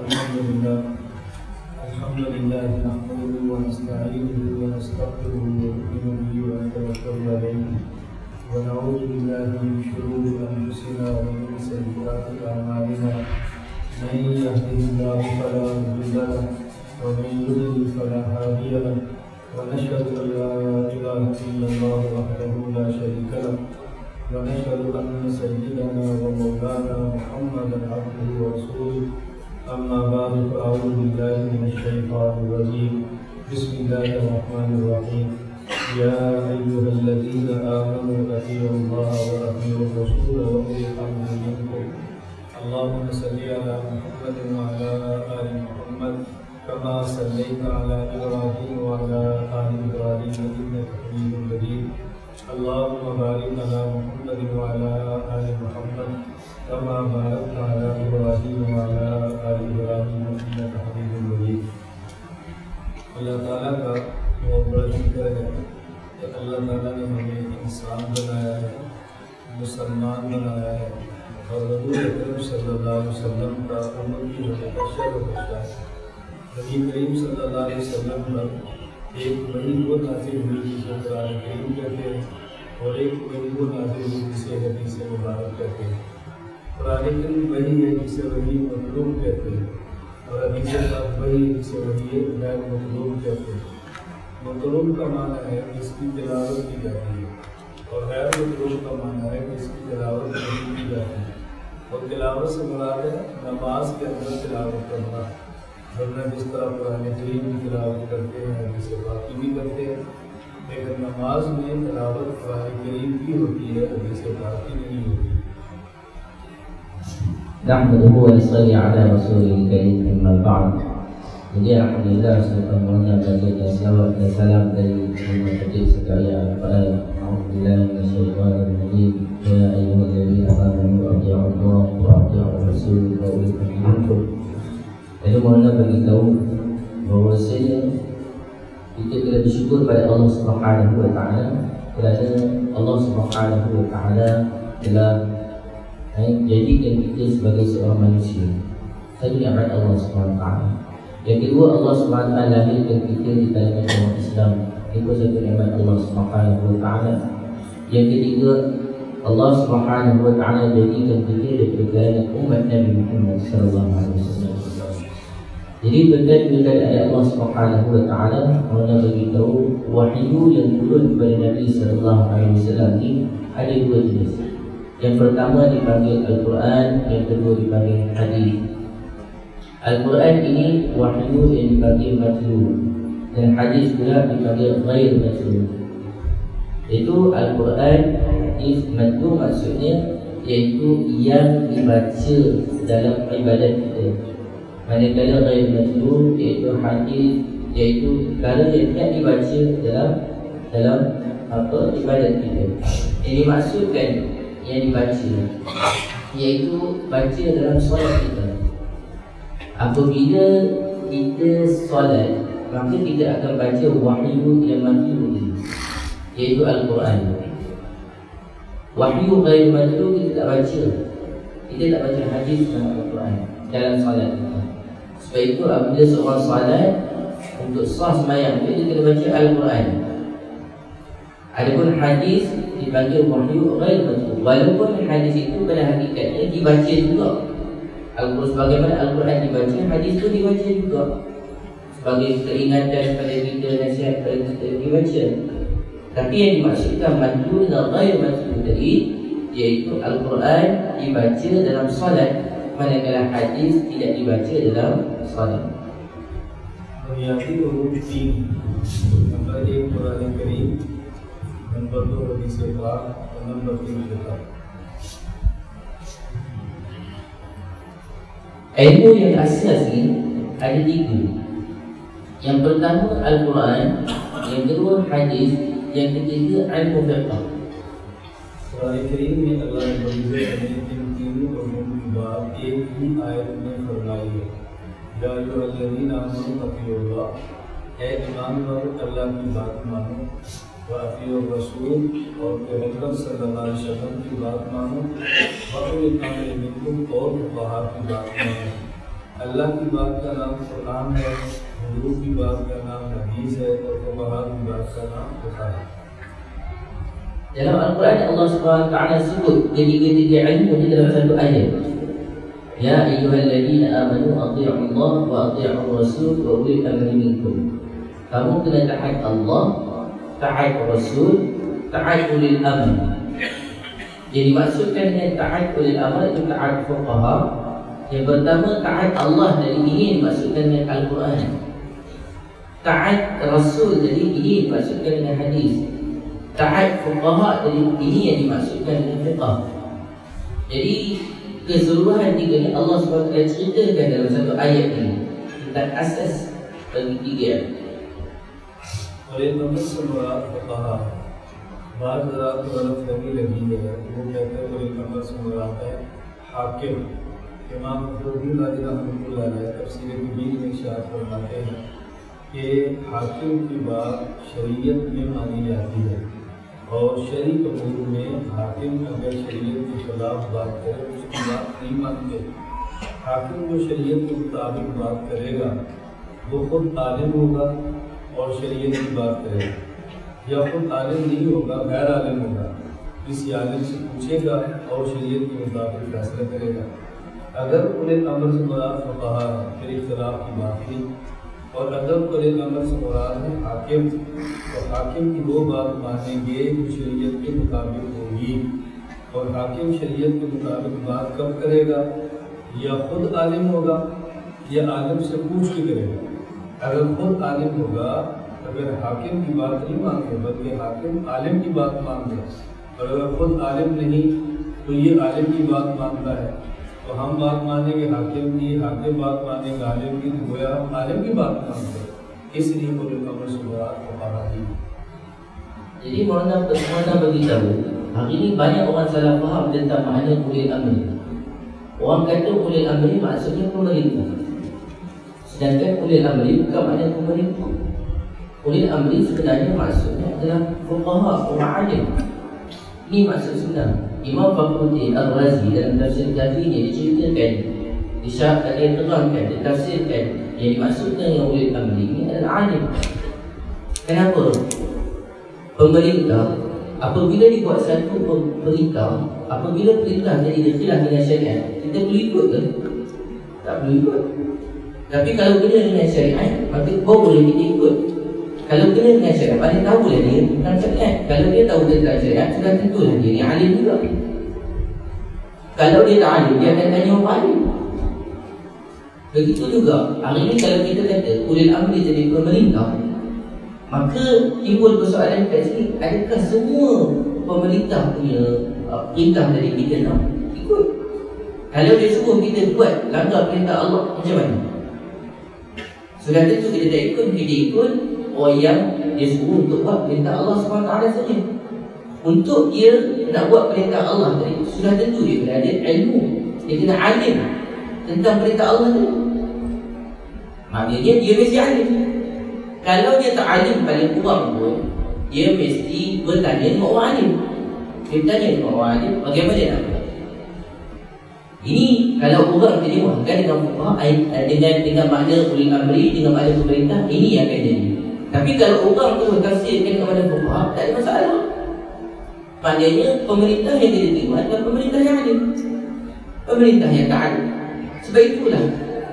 الحمد لله نحمده ونستعينه ونستغفره ونؤمن به ونتوكل عليه ونعوذ بالله من شرور انفسنا ومن سيئات اعمالنا من يهده الله فلا مضل له ومن يضلل فلا هادي له ونشهد ان لا اله الا الله وحده لا شريك له ونشهد ان سيدنا ومولانا محمدا عبده ورسوله. أما بعد فأعوذ بالله من الشيطان الرجيم. بسم الله الرحمن الرحيم. يا أيها الذين آمنوا أطيعوا الله وأطيعوا الرسول وأولي الأمر منكم. اللهم صل على محمد وعلى آل محمد كما صليت على إبراهيم وعلى آل إبراهيم إنك حميد مجيد. اللهم بارك على محمد وعلى آل محمد كما باركت على إبراهيم وعلى آل إبراهيم إنك حميد مجيد. अल्लाह ताला का बहुत बड़ा शुक्र है कि अल्लाह ताला ने हमें इंसान बनाया है, मुसलमान बनाया है और रसूल अकरम सल्लल्लाहु अलैहि वसल्लम का उम्मत की होने का शर्फ बख्शा है। नबी करीम सल्लल्लाहु अलैहि वसल्लम पर एक वही वो नाज़िल हुई जिसे कुरान करीम कहते हैं और एक वही वो नाज़िल हुई जिसे हदीस मुबारक कहते हैं। कुरान करीम वही है जिसे वही मतलूब कहते हैं और हदीस पाक वही है जिसे वही गैर मतलूब कहते हैं। मतलूब का माना है कि इसकी तिलावत की जाती है और गैर मतलूब का माना है कि इसकी तिलावत नहीं की जाती है। और तिलावत से मुराद है नमाज के अंदर तिलावत करना, वरना जिस तरह कुरान करीम की तिलावत करते हैं हदीस पाक भी करते हैं, लेकिन नमाज में तिलावत कुरान करीम की होती है, हदीस पाक की नहीं होती। نحمده ونصلي على رسوله الكريم أما بعد. Jadi alhamdulillah semuanya baca salawat dan salam dari semua petik sekalian. Alhamdulillah minasyaitanir rajim. Ya ayyuhallazina amanu atti'ullaha wa atti'ur rasul wa ulil amri minkum. Jadi mohonlah bagi tahu bahwasanya kita kena bersyukur pada Allah Subhanahu wa taala kerana Allah Subhanahu wa taala telah jadikan kita sebagai seorang manusia. Satu nikmat Allah SWT. Yang kedua, Allah SWT lahirkan kita di kalangan umat Islam. Itu satu nikmat Allah SWT. Yang ketiga, Allah SWT jadikan kita dari kalangan umat Nabi Muhammad SAW. Jadi berkait-berkait ayat Allah SWT, Allah beritahu wahyu yang turun kepada Nabi SAW ini ada dua jenis. Yang pertama dipanggil Al-Quran, yang kedua dipanggil Hadis. Al-Quran ini wahyu yang dipanggil matlu, dan Hadis pula dipanggil ghair matlu. Itu Al-Quran matlu maksudnya iaitu yang dibaca dalam ibadat kita. Manakala ghair matlu iaitu Hadis, iaitu perkara yang tidak dibaca dalam ibadat kita. Yang dimaksudkan yang dibaca iaitu baca dalam solat kita. Apabila kita solat, maka kita akan baca wahyu yang matlu ini, iaitu Al-Quran. Wahyu ghair matlu kita tak baca. Kita tak baca hadis dalam Al-Quran dalam solat kita. Sebab itu apabila seorang solat, untuk sah sembahyang kita kena baca Al-Quran. Adapun hadis dipanggil wahyu ghair matlu, walaupun hadis itu pada hakikatnya dibaca juga. Al-Quran sebagaimana Al-Quran dibaca, hadis itu dibaca juga sebagai peringatan pada kita, nasihat pada kita dibaca. Tapi yang dimaksudkan matlu dan ghair matlu tadi iaitu Al-Quran dibaca dalam solat, manakala hadis tidak dibaca dalam solat. बुनियादी उरूज तीन, नंबर एक कुरान करीम, नंबर दो हदीस पाक और नंबर तीन किताब। Ilmu yang asasi ada tiga. Yang pertama Al-Quran, yang kedua hadis, yang ketiga ilmu fiqh. Quran करीम में अल्लाह ने इन तीनों उलूम की बात एक ही आयत में फरमाई है। या अय्युहल्लज़ीना आमनू अतिउल्लाह, ऐ ईमान वालों अल्लाह की बात मानो, व अतिउर रसूल, और पैगंबर सल्लल्लाहु अलैहि वसल्लम की बात मानो, व उलिल अम्रि मिनकुम, और फुक़हा की बात मानो। अल्लाह की बात का नाम कुरान है, हुजूर की बात का नाम हदीस है और फुक़हा की बात का नाम फ़िक़्ह है। Dalam Al-Quran Allah SWT sebut ketiga-tiga ilmu di dalam satu ayat. Ya ayyuhalladzina amanu athi'u Allah wa athi'u Rasul wa ulil amri minkum. Kamu kena taat Allah, taat Rasul, taat ulil amri. Jadi maksudkan dengan taat ulil amri itu taat fuqaha. Yang pertama taat Allah dari ini maksudkan dengan Al-Quran. Taat Rasul dari ini maksudkan dengan hadis. Taat fuqaha dari ini yang dimaksudkan dengan fiqh. Jadi keseluruhan tiga ni Allah SWT ceritakan dalam satu ayat ini tentang asas bagi tiga. और एक नंबर से मुराद फुक़हा, बाद रात को गलतफहमी लगी है, वो कहते हैं और एक नंबर से मुराद है हाकिम। इमाम फखरुद्दीन राज़ी रहमतुल्लाह अलैह तफ़सीर कबीर में इरशाद फरमाते हैं कि हाकिम की बात शरीयत में मानी जाती है और शरई कबूल में हाकिम अगर शरीयत के खिलाफ बात करे उसकी बात नहीं मानते। हाकिम जो शरीयत के मुताबिक बात करेगा वो खुद आलिम होगा और शरीयत की बात करेगा, या खुद आलिम नहीं होगा गैर आलिम होगा, किसी आलिम से पूछेगा और शरीयत के मुताबिक फैसला करेगा। अगर उन्हें अमर से मुराद फुक़हा है फिर इख्तिलाफ की बात थी, और अगर उन्हें अमर से मुराद है हाकिम तो हाकिम की वो बात मानेंगे जो शरीयत के मुताबिक होगी। और हाकिम शरीयत के मुताबिक बात कब करेगा, या खुद आलिम होगा या आलिम से पूछ के करेगा। अगर खुद आलिम होगा अगर हाकिम की बात नहीं मानते बल्कि हाकिम आलिम की बात मानते हैं, और अगर खुद आलिम नहीं तो ये आलिम की बात मानता है तो हम बात मानेंगे हाकिम की, हाकिम बात मानेंगे आलिम की, तो गोया हम आलिम की बात मानते हैं। इसलिए बोले कमर से मुराद फुक़हा ही। Jadi Maulana beritahu, hari ini banyak orang salah faham tentang makna ulil amri. Orang kata ulil amri maksudnya pemerintah, sedangkan ulil amri bukan makna pemerintah. Ulil amri sebenarnya maksudnya adalah fuqaha, orang alim. Ini maksud sebenar. Imam Fakhruddin Ar-Razi dalam tafsir Kafinya diceritakan, diterangkan, ditafsirkan yang dimaksudkan dengan ulil amri ini adalah alim. Kenapa? Pemerintah apabila dibuat satu perintah, apabila perintah jadi berkhilaf dengan syariat, kita perlu ikut ke? Tak perlu ikut. Tapi kalau kena dengan syariat, maka boleh kita ikut. Kalau kena dengan syariat, mana tahu lah dia tentang syariat. Kalau dia tahu tentang syariat, sudah tentulah dia ni alim juga. Kalau dia tak alim, dia akan tanya orang alim. Begitu juga, hari ini kalau kita kata ulil amri jadi pemerintah, maka timbul persoalan kat sini, adakah semua pemerintah punya perintah dari kita nak ikut? Kalau dia suruh kita buat langgar perintah Allah, macam mana? Sudah tentu kita tak ikut, kita ikut orang yang dia suruh untuk buat perintah Allah SWT saja. Untuk dia nak buat perintah Allah tadi, sudah tentu dia kena ada ilmu, dia kena alim tentang perintah Allah tadi. Maknanya dia mesti alim. Kalau dia tak alim paling kurang pun, dia mesti bertanya dengan orang alim. Dia bertanya dengan orang alim, bagaimana dia nak buat. Ini kalau orang terjemahkan dengan fuqaha, dengan makna ulil amri, dengan makna pemerintah, ini yang akan jadi. Tapi kalau orang tu tafsirkan dengan makna fuqaha, tak ada masalah. Maknanya pemerintah yang dia terima adalah pemerintah yang alim, pemerintah yang tak alim. Sebab itulah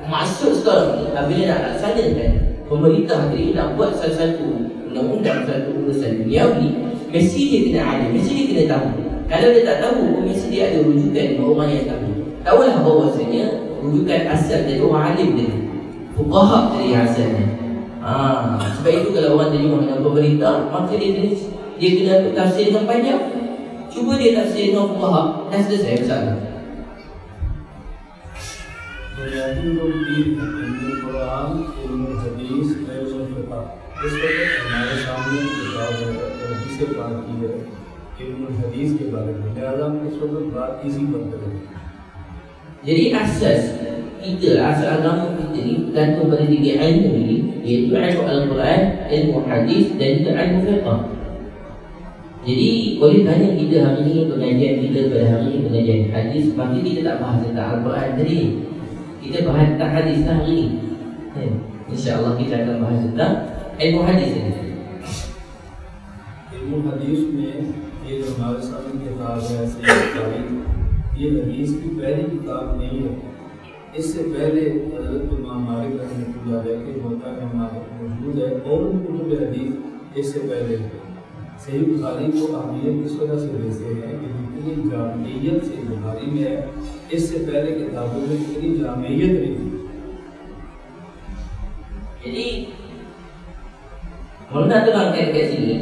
maksud sekarang ni, apabila nak laksanakan pemerintah tadi nak buat satu undang-undang, satu urusan duniawi, mesti dia kena alim, mesti dia kena tahu. Kalau dia tak tahu, mesti dia ada rujukan dengan orang yang tahu. Tahulah bahawasanya rujukan asal dari orang alim tadi, fuqaha dari asalnya. Sebab itu kalau orang terjemah dengan pemerintah, maka dia kena tafsir dengan panjang. Cuba dia tafsir dengan fuqaha, dah selesai masalah. बुनियादी लोग तीन हैं, इल्मुल कुरान, इल्मुल हदीस, इल्मुल फिक़ह। इस वक्त हमारे सामने किताब है और जिसे बात की है इल्मुल हदीस के बारे में, लिहाजा हम इस वक्त बात इसी पर करेंगे। Jadi asas kita, asas agama kita ni bergantung pada tiga ilmu ini, iaitu ilmu Al-Quran, ilmu hadis dan juga ilmu fiqh. Jadi oleh kerana kita hari ini pengajian kita pada hari ini pengajian hadis, maka kita tak bahas tentang Al-Quran tadi. Kita bahas tentang hadis dah hari ni. InsyaAllah kita akan bahas tentang ilmu hadis ini. ilmu hadis में ये जो हमारे सामने किताब है सहीह बुखारी, ये हदीस की पहली किताब नहीं है। इससे पहले हज़रत इमाम मालिक रहमतुल्लाह अलैह के मोता में मौजूद है और भी कुतुब हदीस इससे पहले है। सहीह बुखारी को अहमियत इस वजह से देते हैं कि जितनी जामियत से बुखारी में है, इससे पहले किताबों में इतनी जामियत नहीं थी। Jadi Mona terangkan kat sini,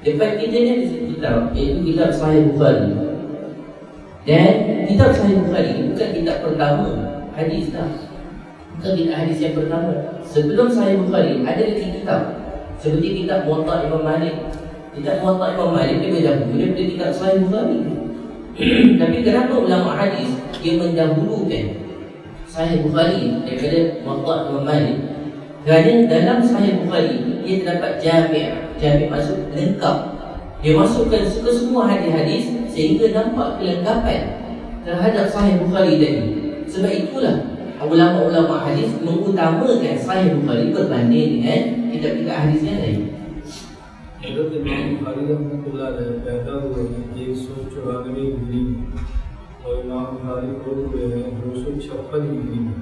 depan kita ni ada kitab, iaitu kitab Sahih Bukhari. Dan kitab Sahih Bukhari bukan kitab pertama hadis dah. Bukan kitab hadis yang pertama. Sebelum Sahih Bukhari ada lagi kitab seperti kitab Muwatta Imam Malik. Kitab Muwatta Imam Malik lebih dahulu daripada kitab Sahih Bukhari. Tapi kenapa ulama hadis dia mendahulukan Sahih Bukhari daripada Muwatta Imam Malik? Kerana dalam Sahih Bukhari dia terdapat jami' maksud lengkap. Dia masukkan semua hadis-hadis sehingga nampak kelengkapan terhadap Sahih Bukhari tadi. Sebab itulah ulama-ulama hadis mengutamakan Sahih Bukhari berbanding dengan kitab-kitab hadis yang lain. हज़रत इमाम बुखारी रहमतुल्लाह अलैह पैदा हुए हैं 194 हिजरी में और इमाम बुखारी फौत हुए हैं 256 हिजरी में।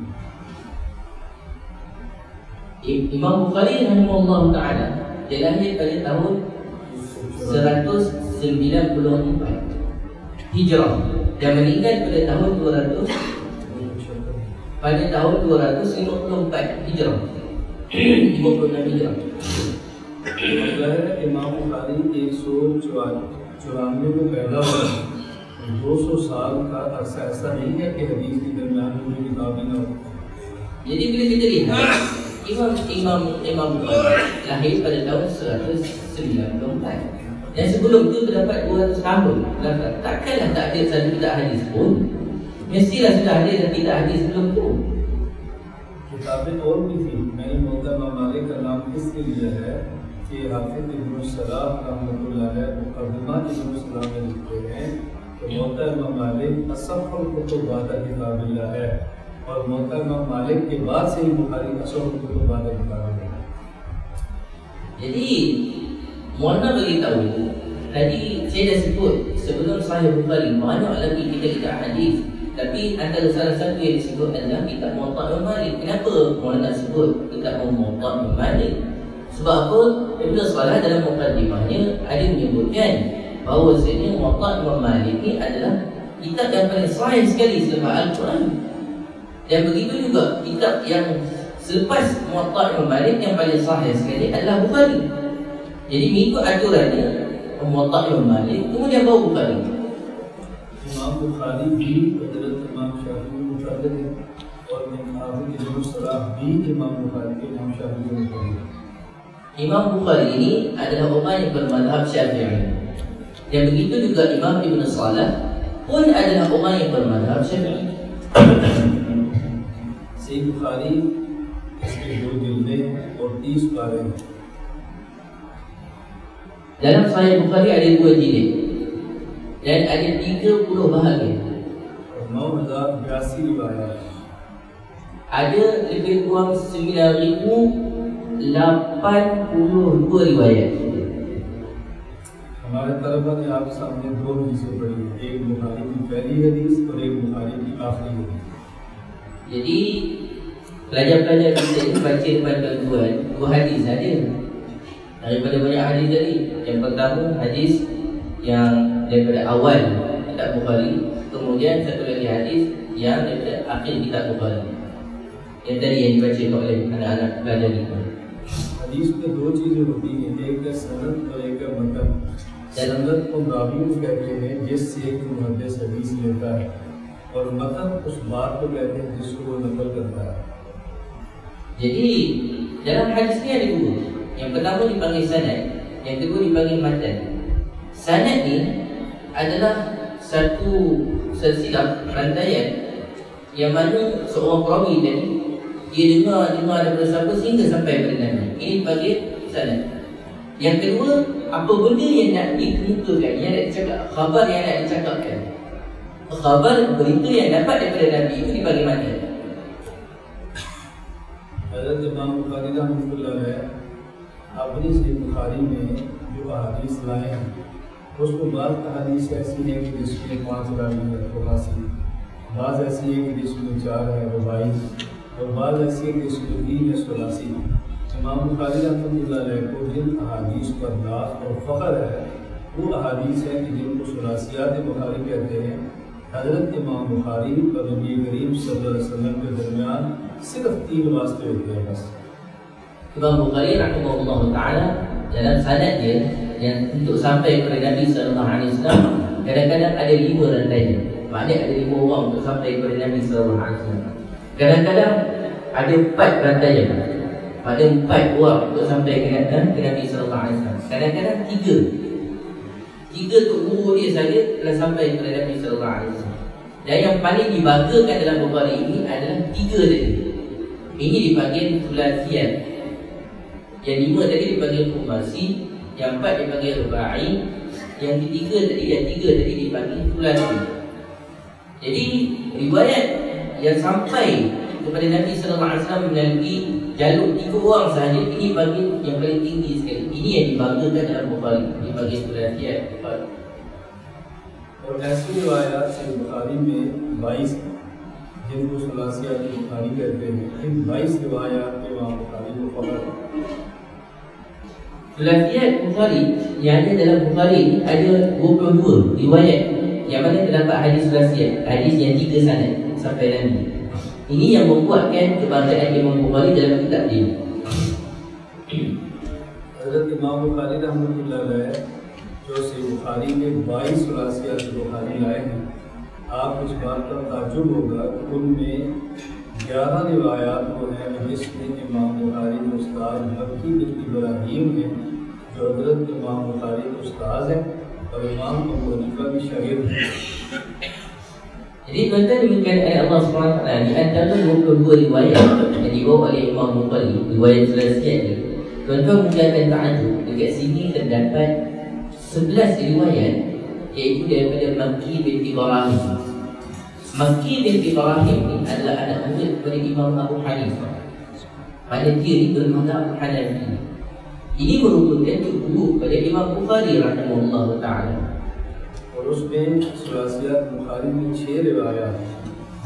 Imam Bukhari rahimahullah ta'ala dia lahir pada tahun 194 Hijrah dan meninggal pada tahun 254 Hijrah 56 Hijrah. इमाम बुखारी 194 में पैदा हुआ है। 200 साल का अरसा ऐसा नहीं है कि हदीस के दरमियान में किताबें न हो। Jadi bila kita lihat Imam Bukhari lahir pada tahun 194 dan sebelum itu terdapat 200 tahun. Takkanlah tak ada satu kitab hadis pun. Mestilah sudah ada kitab hadis sebelum itu. किताबें और भी थी। मैंने मोहतरमा मालिक का नाम इसके लिए है कि हाफिज इब्न सलाह रहमतुल्लाह अलैह मुक़द्दिमा इब्न सलाह में लिखते हैं कि मोहतरमा मालिक असफ़ुल कुतुब बाद किताबिल्लाह है और मोहतरमा मालिक के बाद से ही बुखारी असफ़ुल कुतुब बाद किताबिल्लाह है। Jadi Mu'ana beritahu tadi saya dah sebut sebelum Sahih Bukhari banyak lagi kitab-kitab hadis. Tapi antara salah satu yang disebut adalah kitab Muwatta Imam Malik. Kenapa orang tak sebut kitab Muwatta Imam Malik? Sebab apa? Ibn Salah dalam muqaddimahnya ada menyebutkan bahawasanya Muwatta Imam Malik ni adalah kitab yang paling sahih sekali selepas Al-Quran. Dan begitu juga kitab yang selepas Muwatta Imam Malik yang paling sahih sekali adalah Bukhari. Jadi mengikut aturannya Muwatta Imam Malik kemudian baru Bukhari. इमाम बुखारी भी हज़रत इमाम शाफी के मुताबिक है और हाफिज इब्न सलाह भी इमाम बुखारी के इमाम शाफी के मुताबिक। Imam Bukhari ini adalah orang yang bermadhab Syafi'i. Dan begitu juga Imam Ibn Salah pun adalah orang yang bermadhab Syafi'i. सही बुखारी इसके 2 जिल्दें और 30 पारे हैं। Dalam Sahih Bukhari ada 2 jilid dan ada 30 bahagian. और 9082 riwayat। Ada lebih kurang 9,082 riwayat. हमारे तलबा ने आपके सामने 2 हदीसें पढ़ी हैं, एक बुखारी की पहली हदीस और एक बुखारी की आखिरी हदीस। Jadi pelajar-pelajar kita ini baca depan tuan-tuan 2 hadis saja daripada banyak hadis tadi. Yang pertama hadis yang daripada awal kitab Bukhari, kemudian satu lagi hadis yang daripada akhir kitab Bukhari. Yang tadi yang dibaca oleh anak-anak pelajar kita. हदीस में 2 चीज़ें होती हैं, एक है सनद और एक है मतन। सनद को रावी को कहते हैं जिससे एक मुहद्दिस हदीस लेता है और मतन उस बात को कहते हैं जिसको वो नकल करता है। Jadi dalam hadis ni ada 2. Yang pertama dipanggil sanad, yang kedua dipanggil matan. Sanad ni adalah satu silsilah rantaian yang mana seorang perawi tadi dia dengar daripada siapa sehingga sampai pada Nabi. Ini dipanggil sanad. Yang kedua, apa benda yang nak dikemukakan, yang nak dicakap, khabar yang nak dicakapkan, khabar berita yang dapat daripada Nabi itu dipanggil matan. हज़रत इमाम बुखारी रहमतुल्लाह अलैह अपनी सही बुखारी में जो अहादीस लाए हैं उसको बाज़ अहादीस ऐसी हैं कि जिसमें 5 रावी है खुलासी, बाज़ ऐसी है कि जिसमें 4 है रुबाई, और बाज़ ऐसी है कि जिसमें 3 है सुलासी। इमाम बुखारी रहमतुल्लाह अलैह को जिन अहादीस पर नाज़ और फ़ख्र है वो अहादीस है कि जिनको सुलासियात बुखारी कहते हैं। हज़रत इमाम बुखारी और नबी करीम सल्लल्लाहु अलैहि वसल्लम के दरमियान सिर्फ 3 वास्ते होते हैं बस। Imam Bukhari rahimahullah ta'ala dalam sanad dia yang untuk sampai kepada Nabi sallallahu alaihi wasallam kadang-kadang ada 5 rantaian. Maknanya ada 5 orang untuk sampai kepada Nabi sallallahu alaihi wasallam. Kadang-kadang ada 4 rantaian. Ada 4 orang untuk sampai ke Nabi sallallahu alaihi wasallam. Kadang-kadang 3 untuk guru dia saja telah sampai kepada Nabi sallallahu alaihi wasallam. Dan yang paling dibanggakan dalam Bukhari ini adalah 3 tadi. Ini dipanggil thulasiyat. Yang 5 tadi dipanggil khumasi, yang 4 dipanggil rubai, yang ketiga tadi dipanggil thulasi. Jadi riwayat yang sampai kepada Nabi sallallahu alaihi wasallam melalui jalur 3 orang sahaja ini panggil yang paling tinggi sekali. Ini yang dibanggakan dalam Bukhari, dipanggil thulasiyat. और ऐसी रिवायात से बुखारी में 22 जिनको सुलासियात बुखारी कहते हैं, इन 22 रिवायात में इमाम बुखारी को फ़ख्र है। Thulasiyat Bukhari yang ada dalam Bukhari ini ada 22 riwayat yang mana terdapat hadis thulasiyat, hadis yang 3 sanad sampai Nabi. Ini yang membuatkan kebanggaan Imam Bukhari dalam kitab dia. हज़रत इमाम बुखारी रहमतुल्लाह अलैह जो से बुखारी में 22 सुलासियात बुखारी लाए हैं, आप इस बात का ताज्जुब होगा कि उनमें 11 रिवायात वो हैं जिसमें इमाम बुखारी के उस्ताद मक्की बिन इब्राहीम हैं जो हज़रत इमाम बुखारी के उस्ताद हैं और इमाम अबू हनीफा की शागिर्द हैं। Jadi tuan-tuan dimulakan oleh Allah SWT di antara 22 riwayat yang dibawa oleh Imam Bukhari, riwayat thulasiyat ni, tuan-tuan mungkin akan ta'ajub dekat sini terdapat 11 riwayat iaitu daripada Makki bin Ibrahim. Makki bin Ibrahim ni adalah anak murid kepada Imam Abu Hanifah. Pada dia ni bermazhab Hanafi. Ini merupakan guru kepada Imam Bukhari rahimahullah ta'ala. और उसमें सुलासियात बुखारी में 6 रिवायात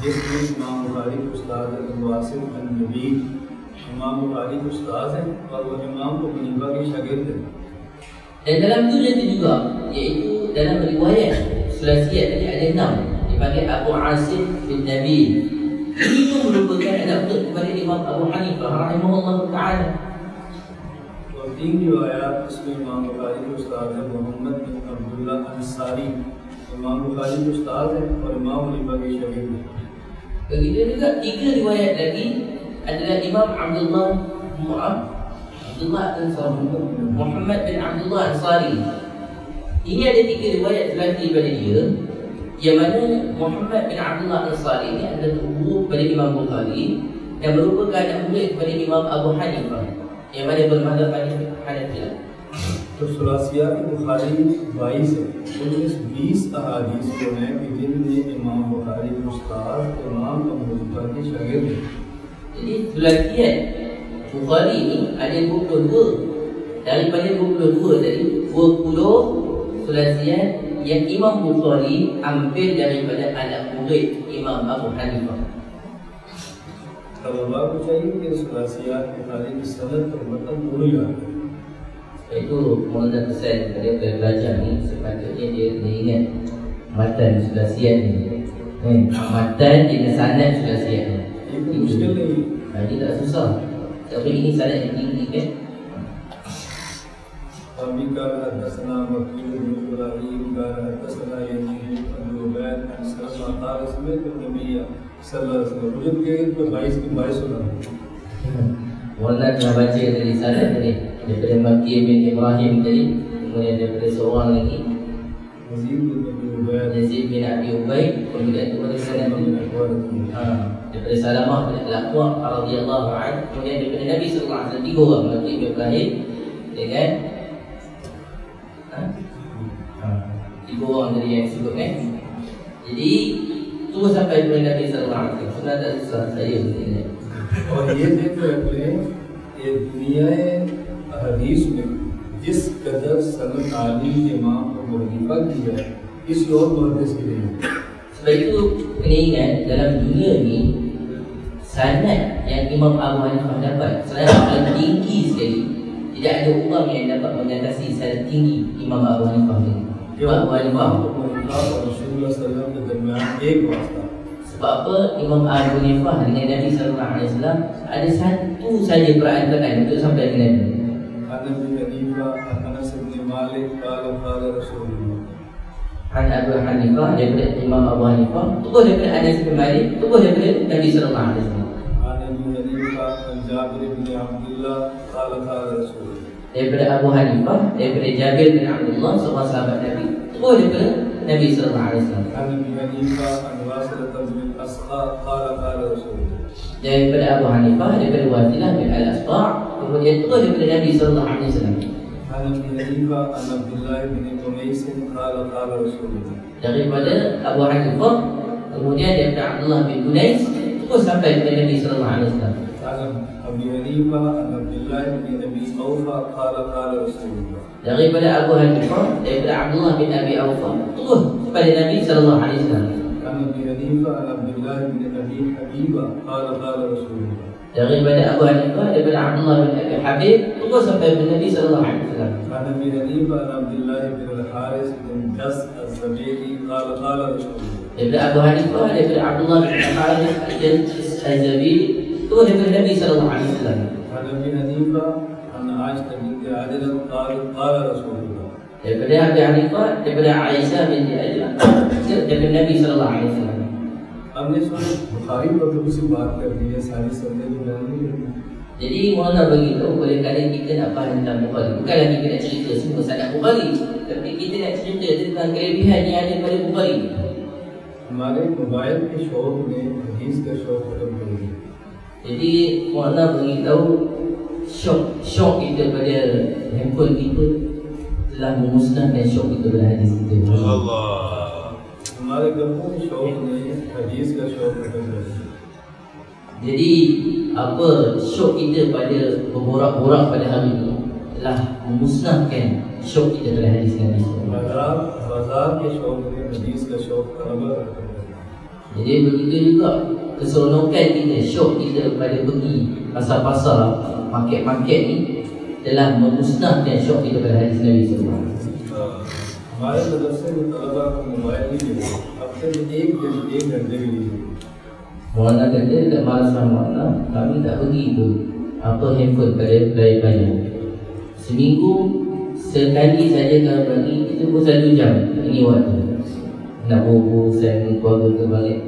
जिसमें इमाम बुखारी के उस्ताद वासिम अन-नबी इमाम बुखारी के उस्ताद हैं और वो इमाम अबू हनीफा के शागिर्द हैं। Dan dalam tu juga iaitu dalam riwayat thulasiyat tadi ada 6 dipanggil Abu Asim bin Nabil. Ini pun merupakan anak murid kepada Imam Abu Hanifah rahimahullah ta'ala. और 3 रिवायात इसमें इमाम बुखारी के उस्ताद हैं मोहम्मद बिन अब्दुल्लाह अंसारी, इमाम बुखारी के उस्ताद हैं और इमाम हनीफा के शागिर्द हैं। Begitu juga 3 riwayat lagi adalah Imam Abdullah Ansari, Muhammad bin Abdullah Ansari. Ini ada 3 riwayat lagi daripada dia, yang mana Muhammad bin Abdullah Ansari ini adalah guru kepada Imam Bukhari yang merupakan anak murid kepada Imam Abu Hanifah yang mana bermazhab Hanafi. तो सुलासियात बुखारी 22 है, उनमें 20 अहादीस जो हैं कि जिनमें इमाम बुखारी के उस्ताद इमाम अबू हनीफा के शागिर्द हैं। Jadi thulasiyat Bukhari ini ada 22. Daripada 22 tadi 20 thulasiyat yang Imam Bukhari ambil daripada anak murid Imam Abu Hanifah. अब आपको चाहिए कि सुलासियात बुखारी की सनद और मतन दोनों याद करें। Itu Maulana pesan kepada pelajar ni sepatutnya dia kena ingat matan thulasiyat ni. Matan dengan sanad thulasiyat ni. Itu muskil नहीं, Ini tak susah. Tapi ini sanad yang tinggi kan. अभी का हदसना मक्की बिन इब्राहीम का हदसना यजीद अबू उबैद अन सलमा क़ाल समिअतु नबी सल्लल्लाहु अलैहि वसल्लम। मुझे ये तो 22 की 22 सुना। Maulana telah baca dari sanad tadi daripada Makki bin Ibrahim tadi, kemudian daripada seorang lagi Yazid bin Abi Ubaid Yazid bin Abi Ubaid, kemudian kepada sanad daripada Salamah bin Al-Aqwa radhiyallahu anhu, kemudian daripada Nabi sallallahu alaihi wasallam 3 orang, Makki bin Ibrahim dengan 3 orang tadi yang disebut kan. Jadi tunggu sampai kepada Nabi sallallahu alaihi wasallam. Sudah tak susah saya ingat. और ये देख रख लें कि दुनिया हदीस में जिस कदर सनद आली इमाम को मुहरीफा की है किसी और मुहद्दिस की नहीं। Sebab itu kena ingat dalam dunia ni sanad yang Imam Abu Hanifah dapat sanad paling tinggi sekali. Tidak ada orang yang dapat mengatasi sanad tinggi Imam Abu Hanifah ni. Imam Abu Hanifah Rasulullah SAW के दरमियान एक वास्ता। Sebab apa? Imam Abu Hanifah dengan Nabi Sallallahu Alaihi Wasallam ada satu saja perantaraan untuk sampai dengan Nabi. Abu Hanifah, Anas bin Malik, qala Rasulullah. An Abu Hanifah daripada Imam Abu Hanifah, terus daripada Anas bin Malik, terus daripada Nabi Sallallahu Alaihi Wasallam. Abu Hanifah, Jabir bin Abdullah, qala Rasulullah. Daripada Abu Hanifah, daripada Jabir bin Abdullah, seorang sahabat Nabi, terus daripada Nabi Sallallahu Alaihi Wasallam. Abu Hanifah, Wasilah bin Asqa, qala Rasulullah. Daripada Abu Hanifah, daripada Wasilah bin Al-Asqa', kemudian terus daripada Nabi Sallallahu Alaihi Wasallam. Abu Hanifah, Abdullah bin Qunais, qala Rasulullah. Daripada Abu Hanifah, kemudian daripada Abdullah bin Qunais, terus sampai kepada Nabi Sallallahu Alaihi Wasallam. Abu Hanifah, Abdullah bin Abi Awfa, qala Rasulullah. Daripada Abu Hanifah, daripada Abdullah bin Abi Awfa, terus kepada Nabi Sallallahu Alaihi Wasallam. Abu Hanifah, Abdullah bin Abi Habibah, qala Rasulullah. Daripada Abu Hanifah, daripada Abdullah bin Abi Habib, terus sampai kepada Nabi Sallallahu Alaihi Wasallam. Abu Hanifah, Abdullah bin Al-Haris bin Jas Az-Zabidi, qala Rasulullah. Daripada Abu Hanifah, daripada Abdullah bin Al-Haris bin Az-Zabidi, terus daripada Nabi Sallallahu Alaihi Wasallam. Abu Hanifah, Aisyah binti Adil, qala Rasulullah. Daripada Abu Hanifah, daripada Aisyah binti Adil, daripada Nabi Sallallahu Alaihi Wasallam. हमने सुना बुखारी पर तो किसी बात कर दी है सारी संदेश बनानी है। Jadi Maulana beritahu oleh kerana kita nak faham tentang Bukhari, bukanlah kita nak cerita semua sanad Bukhari, tapi kita nak cerita tentang kelebihan yang ada pada Bukhari. हमारे मोबाइल के शौक में हदीस का शौक खत्म कर दिया। Jadi Maulana beritahu syok kita pada handphone kita telah memusnahkan syok kita pada hadis kita. Allah. हमारे घरों के शौक ने हदीस का शौक खत्म कर दिया। Jadi apa syok kita pada berborak-borak pada hari ini telah memusnahkan syok kita pada hadis Nabi. बाजार के शौक ने हदीस का शौक बराबर खत्म कर दिया। Jadi begitu juga keseronokan kita, syok kita pada pergi pasar-pasar, market-market ni telah memusnahkan syok kita pada hadis Nabi SAW. हमारे मदरसे में तलबा को मोबाइल नहीं मिले, हफ्ते में एक घंटे भी नहीं मिले। Maulana kata dekat madrasah Maulana, kami tak pergi tu apa handphone pada pelajar. Seminggu sekali saja kalau bagi itu pun 1 jam ini waktu nak bobo saya keluarga ke balik.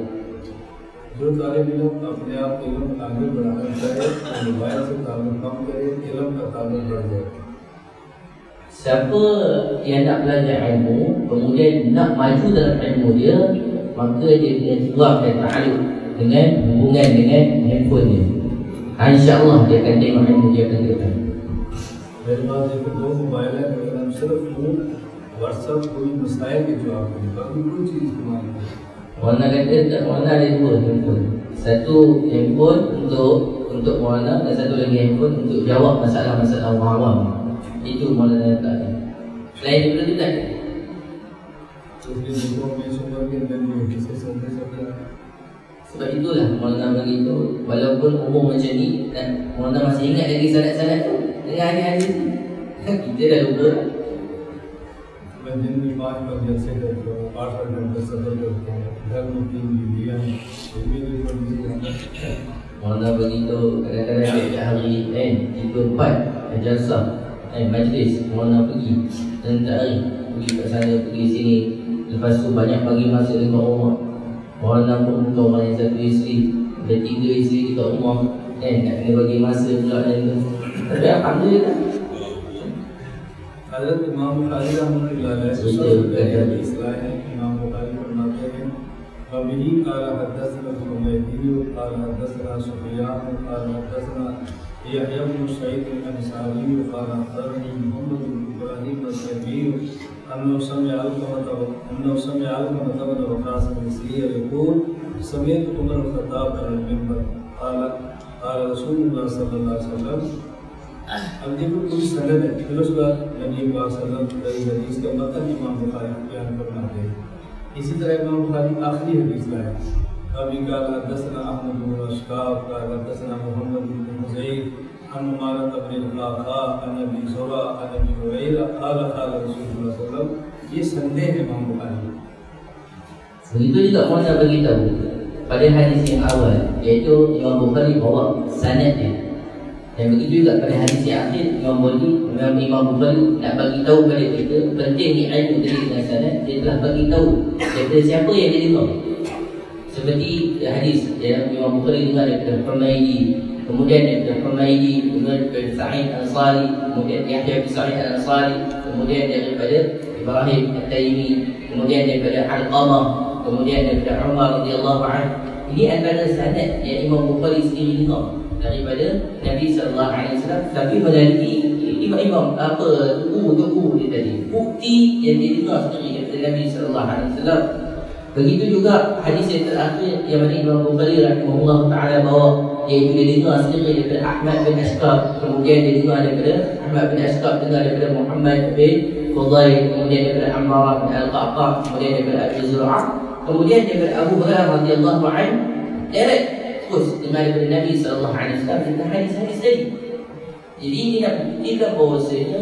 जो तालिब इल्म अपने आप इल्म आगे बढ़ाना चाहे तो मोबाइल से ताल्लुक कम करे, इल्म का ताल्लुक बढ़ जाए। Siapa yang nak belajar ilmu kemudian nak maju dalam ilmu dia, maka dia kena buangkan ta'alluq dengan hubungan dengan handphone dia. InsyaAllah dia akan tengok ilmu dia akan dekat. मेरे पास देखो 2 मोबाइल है, मगर हम सिर्फ व्हाट्सएप कोई मसाइल के जवाब दें, बाकी कोई चीज़ इस्तेमाल नहीं। Maulana kata dekat Maulana ada 2 handphone. Satu handphone untuk Maulana dan satu lagi handphone untuk jawab masalah-masalah orang awam. Itu Maulana kata. Selain daripada itu tak ada. इसलिए देखो मैं सुबह के दिन में किसी संदेश अपना Sebab itulah Maulana beritahu, walaupun umur macam ni dan Maulana masih ingat lagi sanad-sanad tu dengan hari-hari tu, kita dah lupa. मैं दिन में 5 बार जैसे करता हूँ, 8 घंटे सफर करता हूँ, घर में 3 बीवियाँ हैं, Maulana beritahu kadang-kadang setiap hari itu 4 ijazah majlis Maulana pergi setiap hari, pergi kat sana, pergi sini. Lepas tu banyak bagi masa dekat rumah. Maulana pun bukan orang yang satu isteri, ada 3 isteri dekat rumah, nak kena bagi masa pula dan tu. Tapi alhamdulillah. हज़रत इमाम बुखारी रहमतुल्लाह अलैह सबसे इस्लाह है। इमाम बुखारी फरमाते हैं वबिही क़ाला हद्दसना हुमैदी क़ाल हद्दसना सुफयान क़ाल हद्दसना यहया इब्न सईद अल-अंसारी क़ाल अख़बरनी मुहम्मद बिन इब्राहीम अस-सबी अन्नहु समिअ अलक़मह बिन वक़ास बिन सिरिय यक़ूल समिअतु उमर अल-ख़त्ताब अलल मिंबर क़ाल Rasulullah sallallahu alaihi wasallam. अब देखो कुछ सनद है, फिर उसके बाद नबी पाक सल्लल्लाहु अलैहि वसल्लम हदीस का मतलब इमाम बुखारी बयान फरमाते हैं। इसी तरह इमाम बुखारी आखिरी हदीस का है। अभी का हदसना अहमद बिन अशकाब का हदसना मोहम्मद बिन हुज़ैर अन उमारा बिन अल-क़ाक़ा अन अबी ज़ुरा अन अबी हुरैरा क़ाल क़ाल रसूलुल्लाह सल्लल्लाहु अलैहि वसल्लम। ये संदेह है इमाम Bukhari. Begitu juga Muhammad beritahu pada hadis yang awal, iaitu Imam Bukhari bawa sanadnya. Dan begitu juga pada hadis yang akhir, Imam Bukhari nak bagi tahu kepada kita penting ni ilmu tadi dengan sanad. Dia telah bagi tahu daripada siapa yang dia dengar. Seperti hadis yang Imam Bukhari dengar daripada Humaydi, kemudian daripada Humaydi dengar daripada Sa'id Al-Ansari, kemudian Yahya bin Sa'id Al-Ansari, kemudian daripada Ibrahim At-Taimi, kemudian daripada Al-Qamah, kemudian daripada Umar radhiyallahu anhu. Ini antara sanad yang Imam Bukhari sendiri dengar daripada Nabi sallallahu alaihi wasallam, tapi melalui imam-imam tuku dia tadi, bukti yang dia dengar sendiri daripada Nabi sallallahu alaihi wasallam. Begitu juga hadis yang terakhir yang mana Imam Bukhari rahimahullah taala bawa, iaitu dia dengar sendiri daripada Ahmad bin Ashqab, kemudian dia dengar daripada Ahmad bin Ashqab dengar daripada Muhammad bin Fudail, kemudian daripada Ammar bin Al-Qa'qa, kemudian daripada Abi Zur'ah, kemudian daripada Abu Hurairah radhiyallahu anhu, direct terus dengar daripada Nabi sallallahu alaihi wasallam tentang hadis-hadis tadi. Jadi ini nak buktikan bahawasanya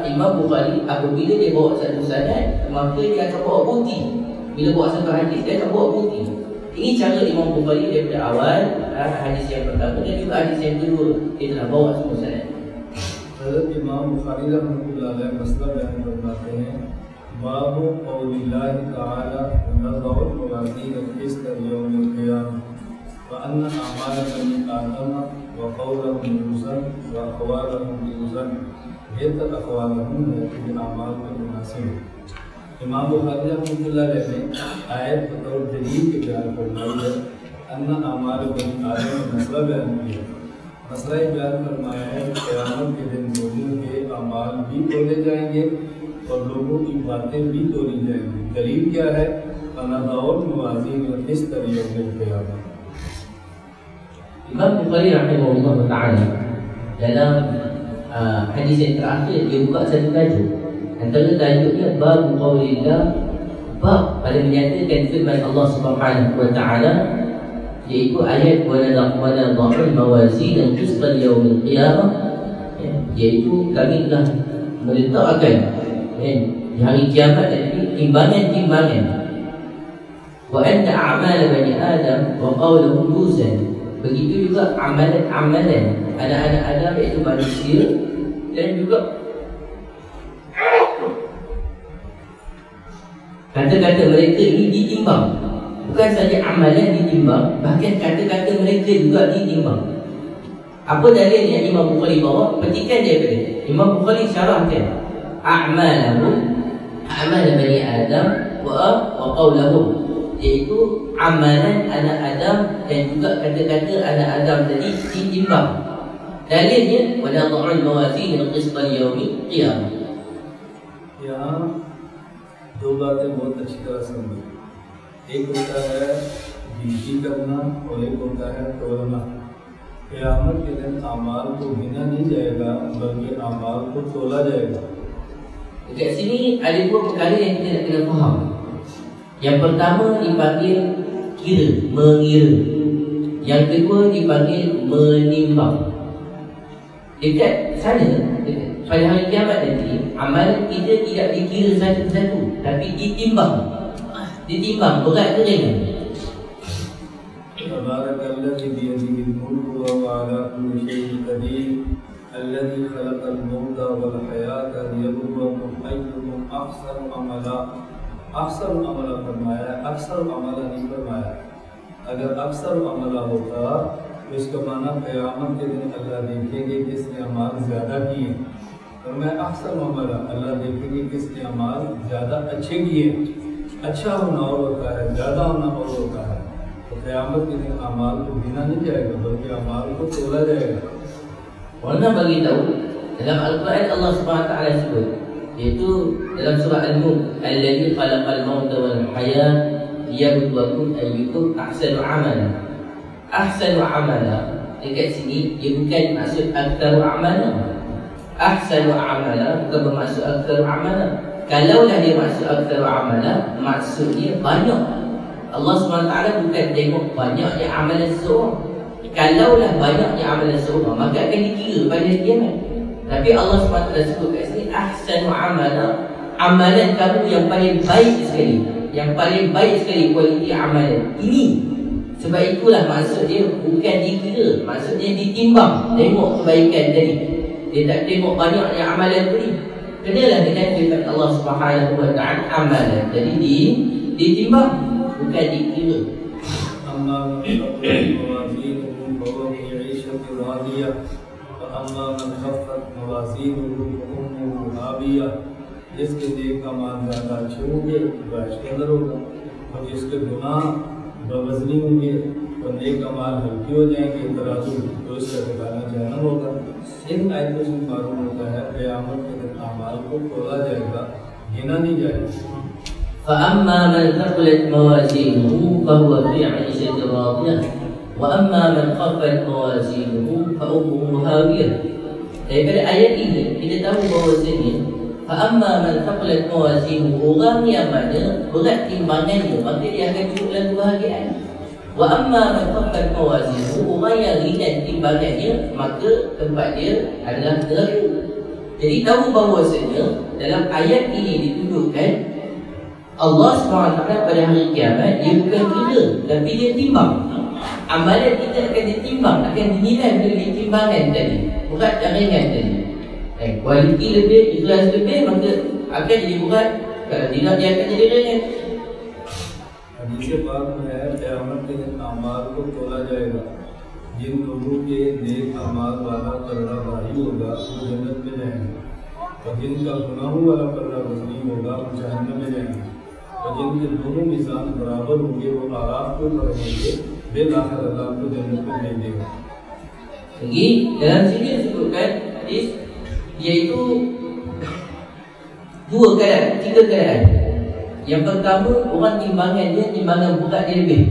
Imam Bukhari apabila dia bawa satu sanad, maka dia akan bawa bukti. Bila bawa satu hadis, dia akan bawa bukti. Ini cara Imam Bukhari daripada awal, hadis yang pertama dan juga hadis yang kedua, dia telah bawa semua sanad. हज़रत इमाम बुखारी रहमतुल्लाह अलैह मसला बयान फरमाते हैं, बाबु क़ौलिल्लाहि तआला नज़अल मवाज़ीन अल-क़िस्त लियौमिल क़ियामह व अन्ना अअमाल बनी आदम व क़ौलहुम युज़न व अक़वालहुम युज़न बेहतर अक़वालहुम बिल अमाल बिल मुनासिब। इमाम बुखारी रहमतुल्लाह अलैह ने आयत बतौर दलील के बयान फरमाई है, अन्ना अअमाल बनी आदम का मसला बयान किया। मसला बयान फरमाया है कि क़यामत के दिन लोगों के अमाल भी तोले जाएंगे और लोगों की बातें भी तोली जाएंगी। दलील क्या है? नज़अल मवाज़ीन अल-क़िस्त लियौमिल क़ियामह। Imam Bukhari rahimahullah ta'ala dalam hadis yang terakhir, dia buka satu tajuk. Antara tajuknya bab qaulillah, bab pada menyatakan firman Allah Subhanahu wa ta'ala, iaitu ayat wa nadha'ul mawazin al-qist liyaumil qiyamah, iaitu kami telah meletakkan di hari kiamat nanti timbangan-timbangan. Wa anna a'mal bani Adam wa qawluhum yuzan. Begitu juga amalan-amalan anak-anak Adam, iaitu manusia, dan juga kata-kata mereka ini ditimbang. Bukan saja amalan ditimbang, bahkan kata-kata mereka juga ditimbang. Apa dalil yang Imam Bukhari bawa? Petikan daripada Imam Bukhari syarahkan a'malahum, a'mal bani Adam wa qawlahum, iaitu amalan anak Adam dan juga kata-kata anak Adam tadi ditimbang. Dalilnya wa nadha'ul mawazin al-qist liyaumil qiyamah. यहाँ दो बातें बहुत अच्छी तरह समझी। एक होता है गिनती करना और एक होता है तोलना। क़यामत के दिन आमाल को गिना नहीं जाएगा, बल्कि आमाल को तोला जाएगा। Dekat sini ada dua perkara yang kita nak kena faham. Yang pertama dipanggil kira, mengira. Yang kedua dipanggil menimbang. Dekat sana, pada hari kiamat nanti, amalan kita tidak dikira satu-satu, tapi ditimbang. Ditimbang berat ke ringan. तबारकल्लज़ी बियदिहिल मुल्क व हुवा अला कुल्लि शैइन क़दीर अल्लज़ी खलक़ल मौता वल हयाता लियबलुवकुम अय्युकुम अहसनु अमला। अहसनु अमला फरमाया, अक्सर अमला नहीं फरमाया। अगर अक्सर अमला होता तो इसका माना क़यामत के दिन अल्लाह देखेंगे किसने अमाल ज़्यादा किए, और मैं अक्सर अमला, अल्लाह देखेंगे किसने अमाल ज़्यादा अच्छे किए। अच्छा होना और होता है, ज़्यादा होना और होता है। तो क़यामत के दिन अमाल को गिना नहीं जाएगा, बल्कि अमाल को तोला जाएगा। Warna bagi tahu dalam Al-Quran Allah Subhanahu wa taala sebut, iaitu dalam surah Al-Mulk, allazi khalaqal mauta wal hayat liyabluwakum ayyukum ahsanu amala. Ahsanu amala, dekat sini dia bukan maksud aktsaru amala. Ahsanu amala bukan bermaksud aktsaru amala. Kalaulah dia maksud aktsaru amala, maksudnya banyak. Allah SWT bukan tengok banyaknya amalan seseorang. Kalaulah banyaknya amalan seseorang, maka akan dikira pada kiamat. Tapi Allah SWT sebut kat sini ahsanu amala, amalan kamu yang paling baik sekali, yang paling baik sekali kualiti amalan ini. Sebab itulah maksud dia bukan dikira, maksudnya ditimbang. Tengok kebaikan tadi, dia tak tengok banyaknya amalan tadi. Kenalah dengan firman Allah Subhanahu wa ta'ala, amalan jadi ditimbang, bukan dikira. أما من ثقلت موازينه فهو في عيشة راضية وأما من خفت موازينه فأمه هاوية. जिसके देह का मान ज़्यादा अच्छे होंगे वह के अंदर होगा, और जिसके गुनाह बवज़नी होंगे और नेक अमाल हल्के हो जाएंगे तराजू, तो इसका ठिकाना जहन्नम होगा। इन आयतों से मालूम होता है क़यामत के दिन अमाल को तोला जाएगा, गिना नहीं जाएगा। فأما من ثقلت موازينه فهو في عيشة راضية وأما من خفت موازينه فأمه هاوية. Daripada ayat ini kita tahu bahawasanya فأما من ثقلت موازينه, orang yang mana berat timbangannya maka dia akan duduk dalam kebahagiaan. وأما من خفت موازينه, orang yang ringan timbangannya maka tempat dia adalah neraka. Jadi tahu bahawasanya dalam ayat ini ditunjukkan Allah SWT pada hari kiamat dia bukan kira, tapi dia timbang. Amalan kita akan ditimbang, akan dinilai dari timbangan tadi, berat dan ringan tadi. Kualiti lebih, ikhlas lebih, maka akan jadi berat. Kalau tidak, dia akan jadi ringan. हदीस पाक में है क़यामत के दिन अमाल को तोला जाएगा। जिन लोगों के नेक अमाल वाला पल्ला भारी होगा वो जन्नत में जाएंगे, और जिनका गुनाहों वाला पल्ला वज़नी होगा वो जहन्नम में जाएंगे, और जिनके दोनों मिज़ान बराबर होंगे वो आराफ को करेंगे, बेलाखिर अल्लाह को जन्नत में भेज देगा। Lagi dalam sini disebutkan hadis, iaitu dua keadaan, tiga keadaan. Yang pertama, orang timbangan dia, timbangan berat dia lebih.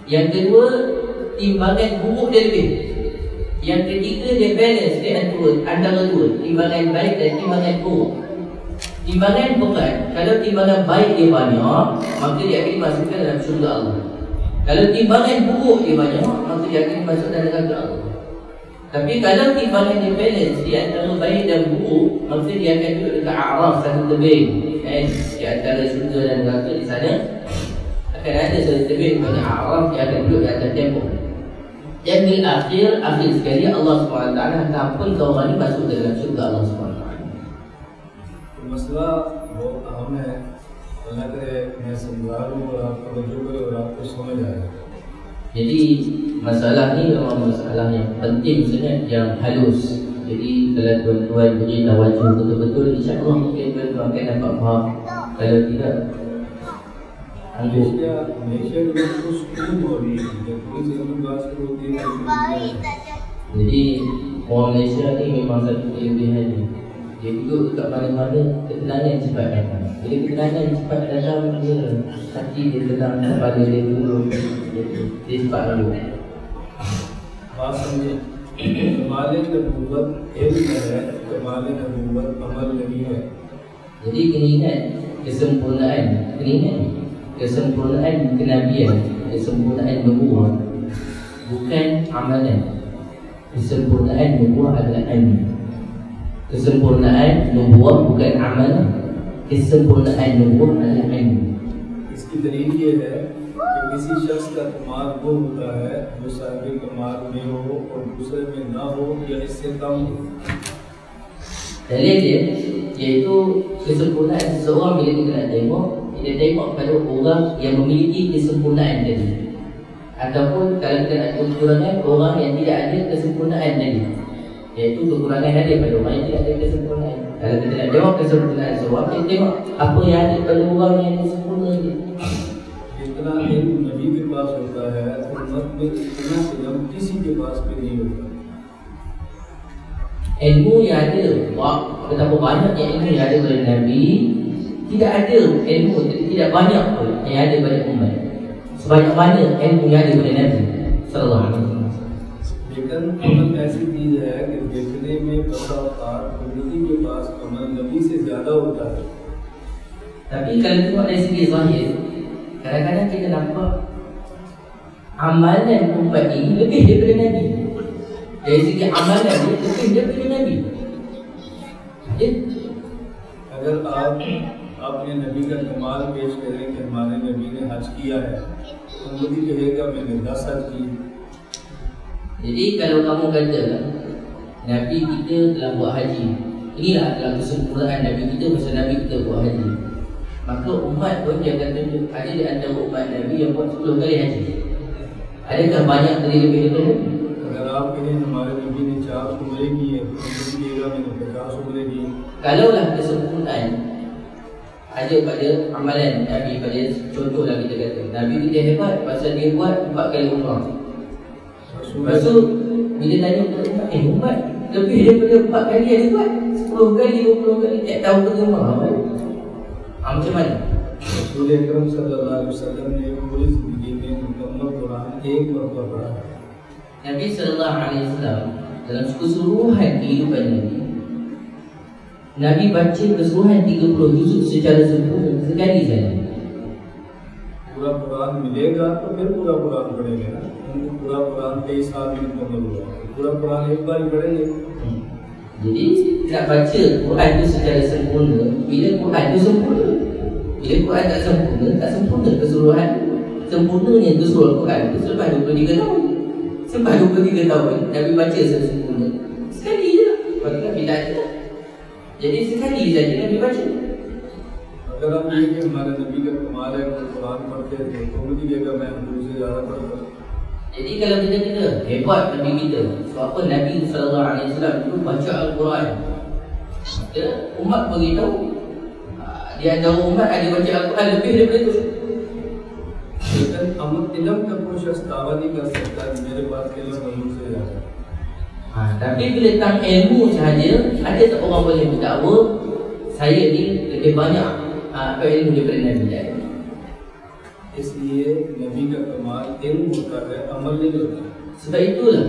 Yang kedua, timbangan buruk dia lebih. Yang ketiga, dia balance dia antara dua, timbangan baik dan timbangan buruk. Timbangan berat, kalau timbangan baik dia banyak, maka dia akan dimasukkan dalam syurga Allah. Kalau timbangan buruk dia banyak, maka dia akan dimasukkan dalam neraka Allah. Tapi kalau timbangan dia balance di antara baik dan buruk, maka dia akan duduk dekat A'raf, satu tebing di antara syurga dan neraka. Di sana akan ada satu tebing pada A'raf yang akan duduk di atas tembok. Dan di akhir sekali Allah SWT akan ampun orang ini masuk dalam syurga Allah SWT. मसला बहुत अहम है, अल्लाह करे मैं समझा लूँ और आपको रजू करे और आपको समझ आए। Jadi masalah ni memang masalah yang penting sebenarnya, yang halus. Jadi kalau tuan-tuan beri tawajuh betul-betul, insya-Allah mungkin tuan-tuan akan dapat faham. Kalau tidak, हमेशा को सुकून हो रही है, जब कोई ज़रूरी बात होती है। Jadi orang Malaysia ni memang satu kelebihan ni. Dia duduk dekat mana-mana, ketenangan cepat datang. Bila ketenangan cepat datang, dia hati dia tenang, kepala dia turun, dia cepat lalu. बात समझे, कमाल नबूवत इल्म है, कमाल नबूवत अमल नहीं है। Jadi kena ingat kesempurnaan kenabian, kesempurnaan nubuah bukan amalan. Kesempurnaan nubuah adalah ilmu. Kesempurnaan nubuah bukan amalan. Kesempurnaan nubuah adalah ilmu. इसकी दलील ये है कि किसी शख्स का कमाल वो होता है जो साहिब कमाल में हो और दूसरे में ना हो या इससे कम हो। Dalil dia iaitu kesempurnaan seseorang bila kita nak tengok, kita tengok pada orang yang memiliki kesempurnaan tadi. Ataupun kalau kita nak tengok kekurangan, orang yang tidak ada kesempurnaan tadi, iaitu kekurangan ada pada orang yang tidak ada kesempurnaan. Kalau kita nak tengok kesempurnaan seseorang, kita tengok apa yang ada pada orang yang ada sempurna dia. जितना इल्म नबी के पास होता है उम्मत में इतना इल्म किसी के पास भी नहीं होता। Ilmu yang ada, betapa banyak ilmu yang ada pada Nabi, tidak ada ilmu, tidak banyak pun yang ada pada umat sebanyak mana ilmu yang ada pada Nabi sallallahu alaihi wasallam. अमल ऐसी चीज है कि देखने में बसा प्रकृति के पास अमल नबी से ज्यादा होता है। Tapi kalau tengok dari segi zahir, kadang-kadang kita nampak amalan umat ini lebih daripada Nabi. Dari segi amalan dia lebih daripada Nabi. अगर आप अपने नबी का कमाल पेश करें कि हमारे नबी ने हज किया है, तो नबी कहेगा मैंने 10 हज किए। Jadi kalau kamu kata Nabi kita telah buat haji, inilah adalah kesempurnaan Nabi kita, masa Nabi kita buat haji, maka umat pun dia akan tunjuk ada di antara umat Nabi yang buat 10 kali haji. Adakah banyak dari lebih daripada Nabi? अगर आप कहें हमारे नबी ने 4 उम्रे किए, तो नबी कहेगा मैंने 50 उम्रे किए। Kalaulah kesempurnaan ada pada amalan Nabi, pada contohlah kita kata Nabi kita hebat pasal dia buat 4 kali umrah. Lepas tu bila tanya umat, umat lebih daripada 4 kali ada buat 10 kali, 20 kali tak tahu pergi umrah kan? Macam mana? रसूल अकरम सल्लल्लाहु अलैहि वसल्लम ने पूरी जिंदगी में मुकम्मल कुरान एक मरतबा पढ़ा। Nabi sallallahu alaihi wasallam dalam keseluruhan kehidupan Nabi baca keseluruhan 30 juzuk secara sempurna sekali saja. पूरा कुरान मिलेगा तो फिर पूरा कुरान पढ़ेंगे ना। उनको पूरा कुरान 23 साल में मुकम्मल हुआ, पूरा कुरान एक बार ही पढ़ेंगे। Jadi nak baca Quran itu secara sempurna bila Quran itu sempurna. Bila Quran tak sempurna, tak sempurna keseluruhan. Sempurnanya keseluruhan Quran itu selepas 23 tahun. Selepas 23 tahun Nabi baca secara sempurna sekali je lah. Lepas bila ada, jadi sekali saja Nabi baca. अगर आप ये कि हमारे नबी का कमाल है वो कुरान पढ़ते थे, तो उनकी जगह मैं हुजूर से ज़्यादा पढ़ता। Jadi kalau kita kata hebat Nabi kita, sebab apa Nabi sallallahu alaihi wasallam itu baca Al-Quran, maka umat beritahu di antara umat ada baca Al-Quran lebih daripada itu. लेकिन अमल इल्म का कोई शख्स दावा नहीं कर सकता कि मेरे पास इल्म हुजूर से ज़्यादा। Tapi bila tentang ilmu sahaja, ada tak orang boleh berdakwa saya ni lebih banyak ilmu daripada Nabi tadi. इसलिए नबी का कमाल इल्म होता है, अमल नहीं होता। Sebab itulah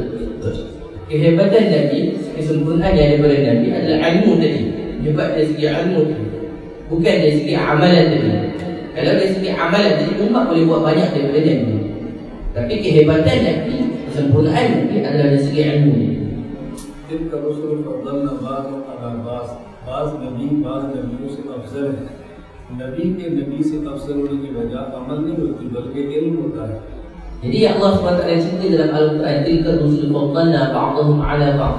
kehebatan Nabi, kesempurnaan yang daripada Nabi adalah ilmu tadi. Hebat dari segi ilmu tadi, bukan dari segi amalan tadi. Kalau dari segi amalan tadi, umat boleh buat banyak daripada Nabi. Tapi kehebatan Nabi, kesempurnaan Nabi adalah dari segi ilmu. तिनका रसूल फज़लना बाज़ अला बाज़, बाज़ नबियों से अफजल है। नबी के नबी से अफजल होने की वजह अमल नहीं होती बल्कि इल्म होता है। Jadi Allah SWT cerita dalam Al-Quran, tilka rusul faddalna ba'dahum 'ala ba'd.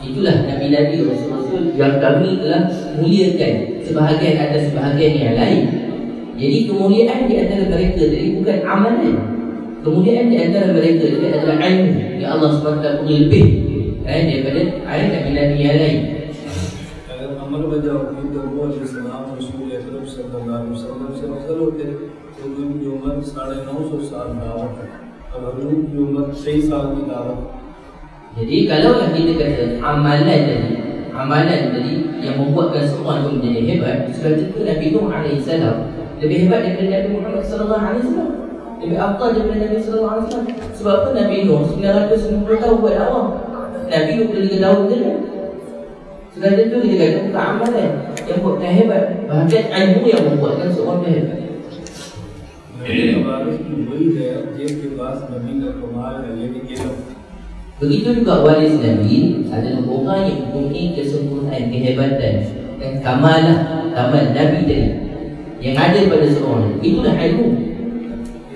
Itulah nabi-nabi, rasul-rasul yang kami telah muliakan sebahagian atas sebahagian yang lain. Jadi kemuliaan di antara mereka tadi bukan amalan. Kemuliaan di antara mereka tadi adalah ilmu yang Allah SWT punya lebih daripada nabi-nabi yang lain. अगर अमल वजह होती तो वो अलैहिस्सलाम रसूल अकरम सल्लल्लाहु अलैहि वसल्लम से अफजल होते। तो उनकी उम्र 950 साल दावत है और हुजूर की उम्र 6 साल की दावत। Jadi kalaulah kita kata amalan tadi yang membuatkan seorang itu menjadi hebat, sebab itu Nabi Nuh AS lebih hebat daripada Nabi Muhammad SAW, lebih afdal daripada Nabi SAW. Sebab apa Nabi Nuh 990 tahun buat dakwah, Nabi 23 tahun je lah. Sebab itu kita kata bukan amalan yang buatkan hebat, bahkan ilmu yang membuatkan seorang itu hebat. नबी का वारिस भी वही है जिसके पास नबी का कमाल है, यानी इल्म। Begitu juga waris Nabi adalah orang yang mempunyai kesempurnaan, kehebatan dan kamal Nabi tadi yang ada pada seorang. Itulah ilmu.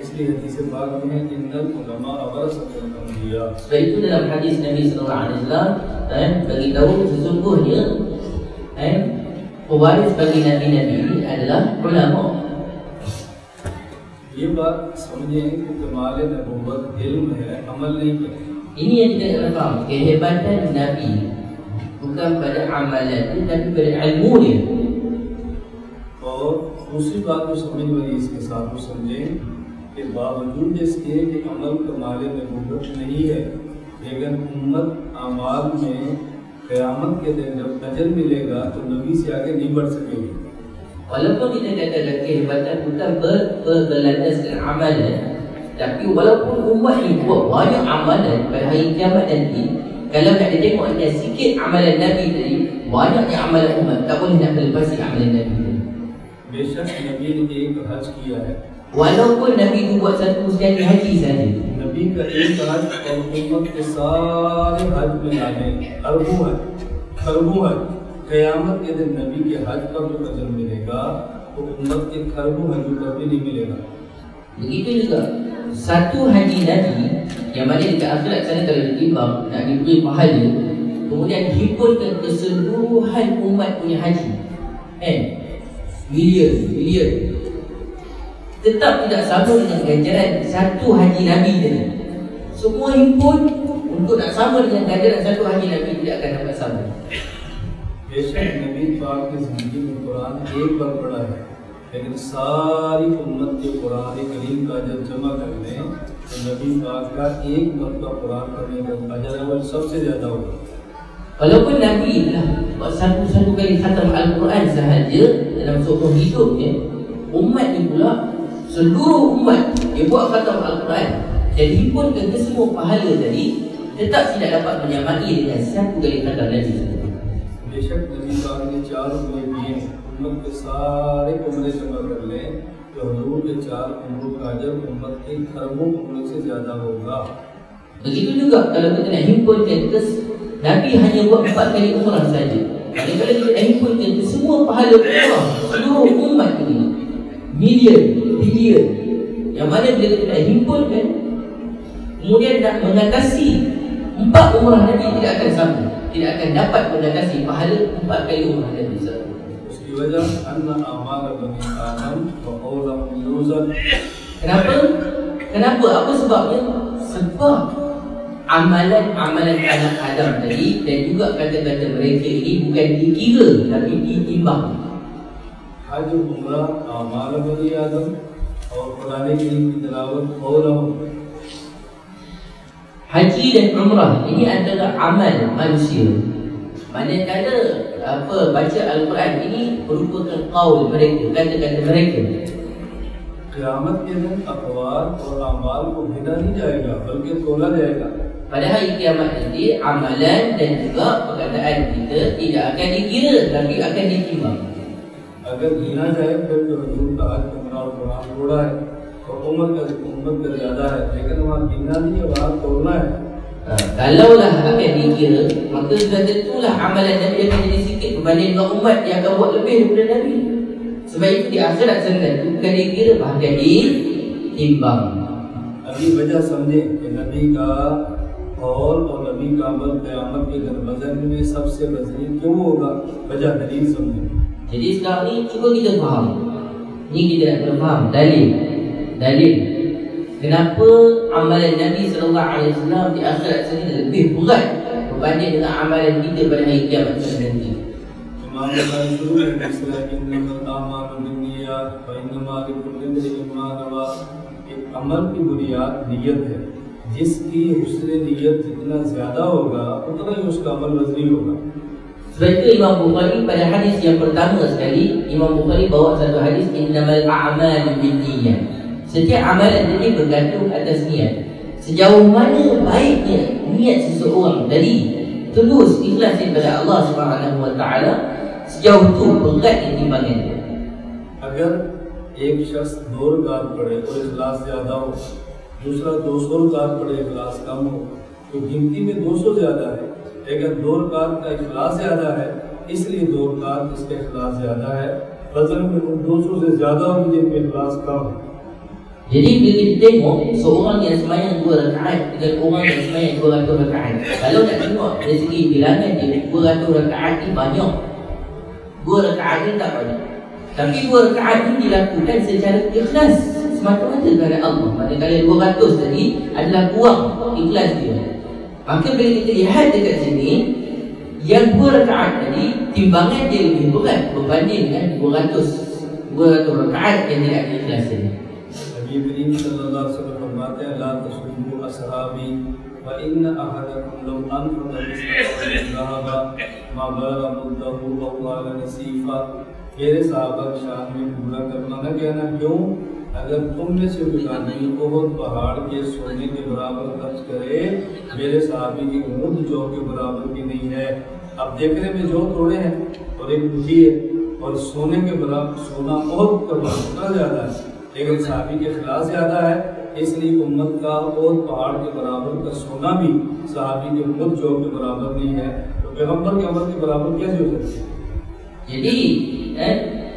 इसलिए हदीस पाक में इन्नल उलमा वरसतुल अंबिया। Sebab itu dalam hadis Nabi sallallahu alaihi wasallam bagi tahu sesungguhnya pewaris bagi nabi-nabi ini adalah ulama. ये बात समझें कि कमाल नबूवत इल्म है, अमल नहीं करते। Ini yang kita kena faham, kehebatan Nabi bukan pada amalan dia, tapi pada ilmu dia. और दूसरी बात जो समझ वाली इसके साथ वो समझें कि बावजूद इसके कि अमल कमाल नबूवत नहीं है, लेकिन उम्मत अमाल में क़यामत के दिन जब अजर मिलेगा तो नबी से आगे नहीं बढ़ सकेगी। Walaupun kita katakan kehebatan bukan berlandaskan amalan, Tapi walaupun umat ni buat banyak amalan pada hari kiamat nanti, kalau nak tengok ada sikit amalan Nabi tadi, banyaknya amalan umat, tak boleh nak melepasi amalan Nabi tadi. बेशक नबी ने एक हज किया है, Walaupun Nabi itu buat satu sekali haji saja, नबी का एक हज और उम्मत के सारे हज में डाले अरबों हज, खरबों हज। क़यामत के दिन नबी के हज का जो अजर मिलेगा वो उम्मत के खरबों हज का भी नहीं मिलेगा। begitu juga satu haji Nabi yang mana dekat akhirat sana kalau ditimbang nak diberi pahala, kemudian himpunkan keseluruhan umat punya haji, milion, tetap tidak sama dengan ganjaran satu haji Nabi tadi. Semua himpun untuk nak sama dengan ganjaran satu haji Nabi, tidak akan dapat sama. बेशक नबी पाक की जिंदगी में कुरान एक बार पढ़ा है, लेकिन सारी उम्मत के कुरान करीम का जब जमा कर लें तो नबी पाक का एक मरतबा कुरान पढ़ने का अजर अव्वल सबसे ज़्यादा होगा। Walaupun Nabi lah buat satu kali khatam Al-Quran sahaja dalam seumur hidupnya, umat ni pula seluruh umat dia buat khatam Al-Quran dan himpunkan ke semua pahala tadi, tetap tidak dapat menyamai dengan satu kali khatam Nabi. बेशक नबी पाक ने 4 उम्रे किए, उम्मत के सारे उम्रे जमा कर लें तो हुजूर के 4 उम्रों का अजर उम्मत के खरबों उम्रों से ज़्यादा होगा। Begitu juga kalau kita nak himpunkan ke Nabi hanya buat 4 kali umrah saja, kalau kita nak himpunkan ke semua pahala umrah seluruh umat ini, milion, bilion, yang mana bila kita nak himpunkan kemudian nak mengatasi 4 umrah Nabi, tidak akan sama, tidak akan dapat mengatasi pahala 4 kali umrah Nabi SAW. उसकी वजह अन्ना आमाल बनी आदम व औलहum यूज़न। Kenapa? Apa sebabnya? Sebab amalan-amalan anak Adam tadi dan juga kata-kata mereka ini bukan dikira tapi ditimbang. हज उम्रा आमाल बनी आदम और कुरान करीम की तिलावत औलहum। Haji dan umrah ini adalah amal manusia. Manakala baca Al-Quran ini merupakan qaul mereka, kata-kata mereka. क़यामत के दिन अक़वाल और अमाल को गिना नहीं जाएगा बल्कि तोला जाएगा। Pada hari kiamat nanti, amalan dan juga perkataan kita tidak akan dikira tapi akan ditimbang. अगर गिना जाए फिर तो हुजूर का हज उम्रा और कुरान थोड़ा है और उम्मत का ज़्यादा है, लेकिन वहाँ गिना नहीं है, वहाँ तोड़ना है। Kalaulah akan dikira, maka sudah tentulah amalan Nabi akan jadi sikit berbanding dengan umat yang akan buat lebih daripada Nabi. Sebab itu di akhirat sana itu bukan dikira, bahkan ditimbang. अभी वजह समझे कि नबी का कौल और नबी का अमल क़यामत के दिन वज़न में सबसे वज़नी क्यों होगा, वजह दलील समझे। Jadi sekarang ni cuba kita faham. Ni kita nak kena faham dalil. Kenapa amalan Nabi SAW di akhirat sana lebih berat berbanding dengan amalan kita pada hari kiamat nanti. इमाम बुखारी शुरू में फैसला कि इन्नमल आमालु बिन्नियात व इन्नमा लिकुल्लि इम्रिइन मा नवा। एक अमल की बुनियाद नियत है, जिसकी हुस्न नियत जितना ज़्यादा होगा उतना ही उसका अमल वज़नी होगा। Sebab itu Imam Bukhari pada hadis yang pertama sekali, Imam Bukhari bawa satu hadis, innamal a'malu binniyat. Setiap amalan tadi bergantung atas niat. Sejauh mana baiknya niat seseorang tadi, tulus ikhlas kepada Allah Subhanahu wa taala, sejauh itu berat timbangan dia. अगर एक शख्स 2 रकात पढ़े और इखलास ज़्यादा हो, दूसरा 200 रकात पढ़े इखलास कम हो, तो गिनती में 200 ज़्यादा है। अगर 2 रकात का इखलास ज़्यादा है इसलिए 2 रकात इसका इखलास ज़्यादा है, वज़न में 200 से ज़्यादा होगी जिनमें इखलास कम है। Jadi bila kita tengok seorang yang sembahyang 2 rakaat dengan orang yang sembahyang 200 rakaat, kalau nak tengok dari segi bilangan dia, 200 rakaat ni banyak, 2 rakaat ni tak banyak. Tapi 2 rakaat ni dilakukan secara ikhlas semata-mata kerana Allah. Manakala 200 tadi adalah kurang ikhlas dia. Maka bila kita lihat dekat sini, yang 2 rakaat tadi timbangan dia lebih berat berbanding dengan 200 rakaat yang tidak ikhlas tadi. नबी करीम सल्लल्लाहु अलैहि वसल्लम फरमाते हैं, ला तसुब्बु असहाबी व इन्न अहदकुम लौ अनफक़ मिस्ला ज़हबा मा बलग़ मुद्दहु व क़ाल नसीफ़ा। मेरे सहाबा की शान में बुरा करना न कहना, क्यों अगर तुम में से कोई आदमी बहुत पहाड़ के सोने के बराबर खर्च करे, मेरे सहाबी की ऊँट जौ के बराबर भी नहीं है। अब देखने में जौ थोड़े हैं और एक मुट्ठी है, और सोने के बराबर सोना बहुत कम ज़्यादा है, लेकिन सहाबी के खिलाफ ज़्यादा है। इसलिए उम्मत का और पहाड़ के बराबर का सोना भी सहाबी के ऊँट जौ के बराबर नहीं है, तो पैगम्बर के अमल के बराबर कैसे हो सकती है? Jadi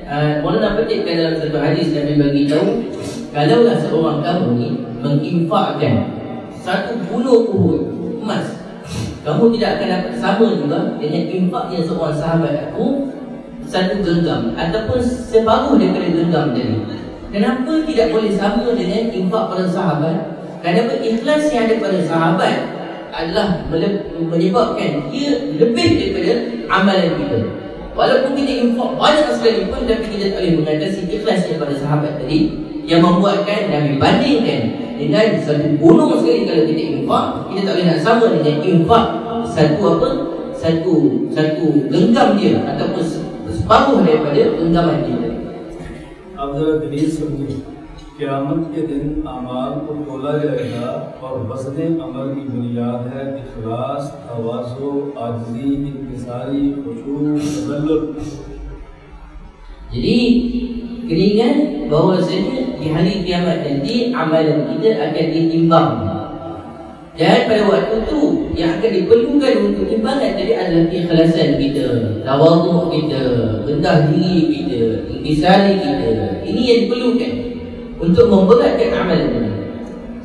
Maulana petikkan dalam satu hadis Nabi bagi tahu, kalaulah seorang kamu ni menginfakkan 1 pulau Uhud emas, kamu tidak akan dapat sama juga dengan infaknya seorang sahabat aku 1 genggam ataupun separuh daripada genggam tadi. Kenapa tidak boleh sama dengan infak para sahabat? Kerana ikhlas yang ada pada sahabat adalah menyebabkan ia lebih daripada amalan kita. Walaupun kita infak banyak sekali pun, tapi kita tak boleh mengatasi ikhlasnya pada sahabat tadi, yang membuatkan Nabi bandingkan dengan 1 gunung sekali. Kalau kita infak, kita tak boleh nak sama dengan infak satu genggam dia ataupun separuh daripada genggaman kita. अब जरा दलील समझिए, क़यामत के दिन आमाल को खोला जाएगा और वज़न अमल की बुनियाद है इखलास, तवाज़ु, आजिज़ी, इंकिसारी, खुशू, तज़ल्लुल। Jadi kena ingat bahawasanya di hari kiamat nanti amalan kita akan ditimbang, dan pada waktu itu yang akan diperlukan untuk timbangan tadi adalah keikhlasan kita, tawadhu kita, rendah diri kita, intisari kita. Ini yang diperlukan untuk memberatkan amalan ini.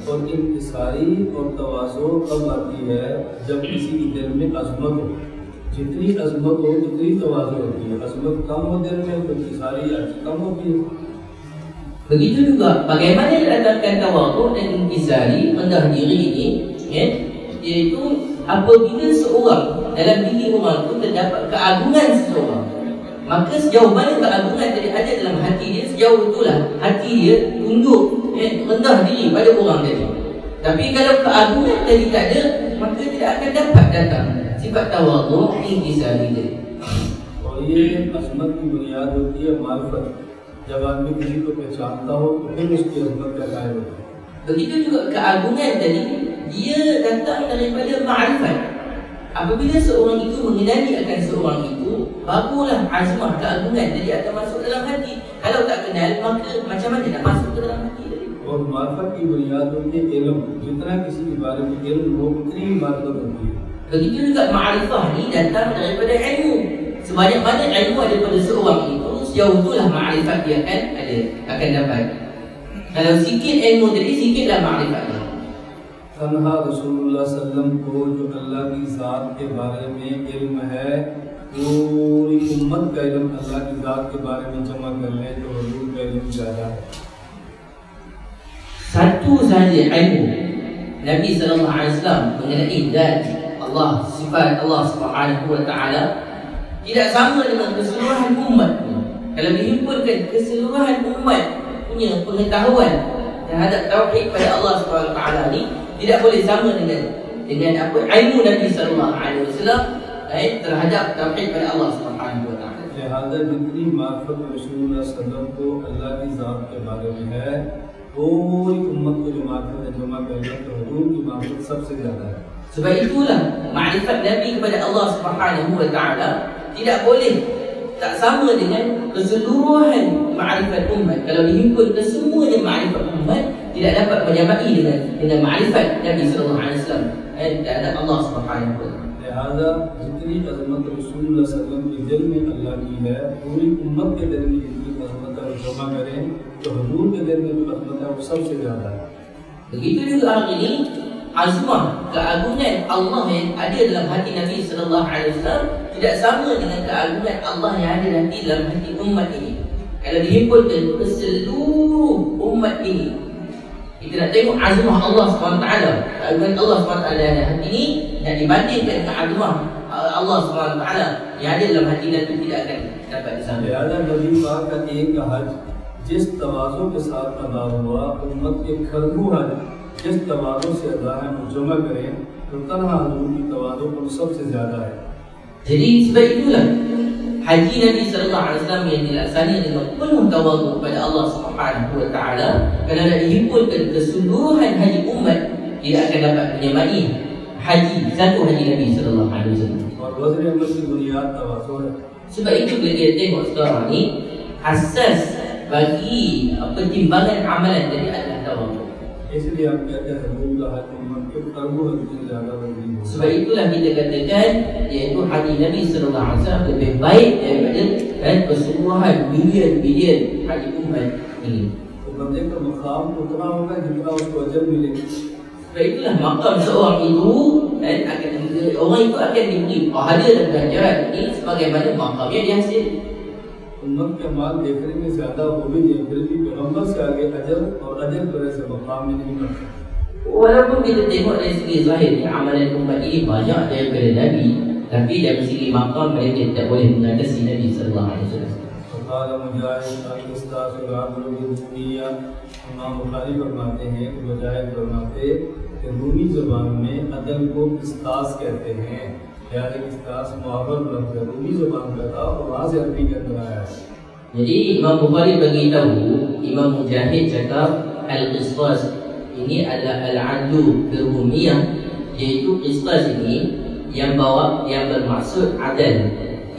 और इंकिसारी और तवाज़ु कब आती है? जब किसी के दिल में अज़मत हो। जितनी अज़मत हो उतनी तवाज़ु होती है। अज़मत कम हो दिल में तो इंकिसारी कम होती है। Begitu juga bagaimana didatangkan tawadhu dan intisari, rendah diri ini, iaitu apabila seorang dalam diri orang itu terdapat keagungan seseorang, maka sejauh mana keagungan tadi ada dalam hati dia, sejauh itulah hati dia tunduk, rendah diri pada orang tadi. Tapi kalau keagungan tadi tak ada, maka tidak akan dapat datang sifat tawadhu, intisari tadi. और ये अज़मत की बुनियाद होती है मारिफत। जब आदमी किसी को पहचानता हो तो फिर उसकी अज़मत का कायम होता है। Begitu juga keagungan tadi, dia datang daripada ma'rifat. Apabila seorang itu mengenali akan seorang itu, barulah azmah keagungan tadi akan masuk dalam hati. Kalau tak kenal, maka macam mana nak masuk ke dalam hati tadi? और मारिफत की बुनियाद होती है इल्म। जितना किसी के बारे में इल्म हो उतनी मारिफत होती है। Begitu juga ma'rifah ni datang daripada ilmu. Sebanyak mana ilmu ada pada seorang itu, sejauh itulah ma'rifat dia akan dapat. Kalau sikit ilmu tadi, sikitlah ma'rifatnya. तन्हा रसूलुल्लाह सल्लम को जो अल्लाह की ज़ात के बारे में इल्म है, पूरी उम्मत का इल्म अल्लाह की ज़ात के बारे में जमा कर ले तो हुजूर का इल्म ज़्यादा है। Satu sahaja ilmu Nabi SAW mengenai zat Allah, sifat Allah Subhanahu wa Ta'ala tidak sama dengan keseluruhan umat. Kalau dihimpunkan keseluruhan umat punya pengetahuan terhadap tauhid pada Allah Subhanahu wa Ta'ala ni, tidak boleh sama dengan apa ilmu Nabi SAW terhadap tauhid pada Allah Subhanahu wa Ta'ala. लिहाजा जितनी मार्फत रसूलुल्लाह सल्लम को अल्लाह की ज़ात के बारे में है, पूरी उम्मत को जो मार्फत जमा कर ले तो हुजूर की मार्फत सबसे ज़्यादा है। Sebab itulah makrifat Nabi kepada Allah Subhanahu wa Ta'ala tidak boleh tak sama dengan keseluruhan makrifat umat. Kalau dihimpun kesemuanya makrifat umat, tidak dapat menyamai dengan makrifat Nabi sallallahu alaihi wasallam terhadap Allah Subhanahu wa Ta'ala. लिहाजा जितनी अज़मत रसूलुल्लाह सल्लम के दिल में अल्लाह की है, पूरी उम्मत के दिल में जितनी अज़मत है जमा करें तो हुजूर के दिल में जो अज़मत है वो सबसे ज़्यादा है। Begitu juga hari ini azmah keagungan Allah yang ada dalam hati Nabi sallallahu alaihi wasallam tidak sama dengan keagungan Allah yang ada nanti dalam hati umat ini. Kalau dihimpunkan ke seluruh umat ini, kita nak tengok azmah Allah SWT, keagungan Allah SWT yang ada hati ini, dan dibandingkan keazmah Allah SWT yang ada dalam hati nanti tidak akan dapat disambung. लिहाजा नबी पाक का एक हज जिस तवाज़ु के साथ अदा हुआ, उम्मत के खरबू हज जिस तवाज़ु से अदा है वो जमा करें तो तन्हा हुजूर की तवाज़ु उन सबसे ज़्यादा है। Jadi sebab itulah haji Nabi sallallahu alaihi wasallam yang dilaksanakan dengan penuh tawaduk kepada Allah Subhanahu wa taala, kerana nak dihimpunkan keseluruhan haji umat tidak akan dapat menyamai haji satu haji Nabi sallallahu alaihi wasallam. Sebab itu bila kita tengok sekarang ni, asas bagi pertimbangan amalan tadi adalah tawaduk. Sebab itulah kita katakan iaitu haji Nabi sallallahu alaihi wasallam lebih baik daripada keseluruhan bilion-bilion haji umat ini. Sebab itulah makam seorang itu akan orang itu akan diberi pahala dan ganjaran ini sebagaimana makamnya dihasil. उम्मत के माल देखने में ज्यादा वो भी नहीं, फिर भी पैगंबर से आगे अजर और अजर तरह से मकाम में नहीं कर सकते. Walaupun kita tengok dari segi zahir ni amalan umat ini banyak daripada Nabi, tapi dari segi makam mereka tidak boleh mengatasi Nabi sallallahu alaihi wasallam. फकाल मुजाहिद अल-इस्ताग़फिरुल्लाह इमाम बुखारी फरमाते हैं कि मुजाहिद फरमाते कि रूमी ज़बान में अदल को इस्तास कहते हैं. यार इस्तास मुआवज़ लफ्ज़ है, रूमी ज़बान का था और वहाँ से अरबी के अंदर आया है. Jadi Imam Bukhari beritahu, Imam Mujahid cakap al-qistas ini adalah al-adlu bil-rumiyah, iaitu qistas ini yang bermaksud adal.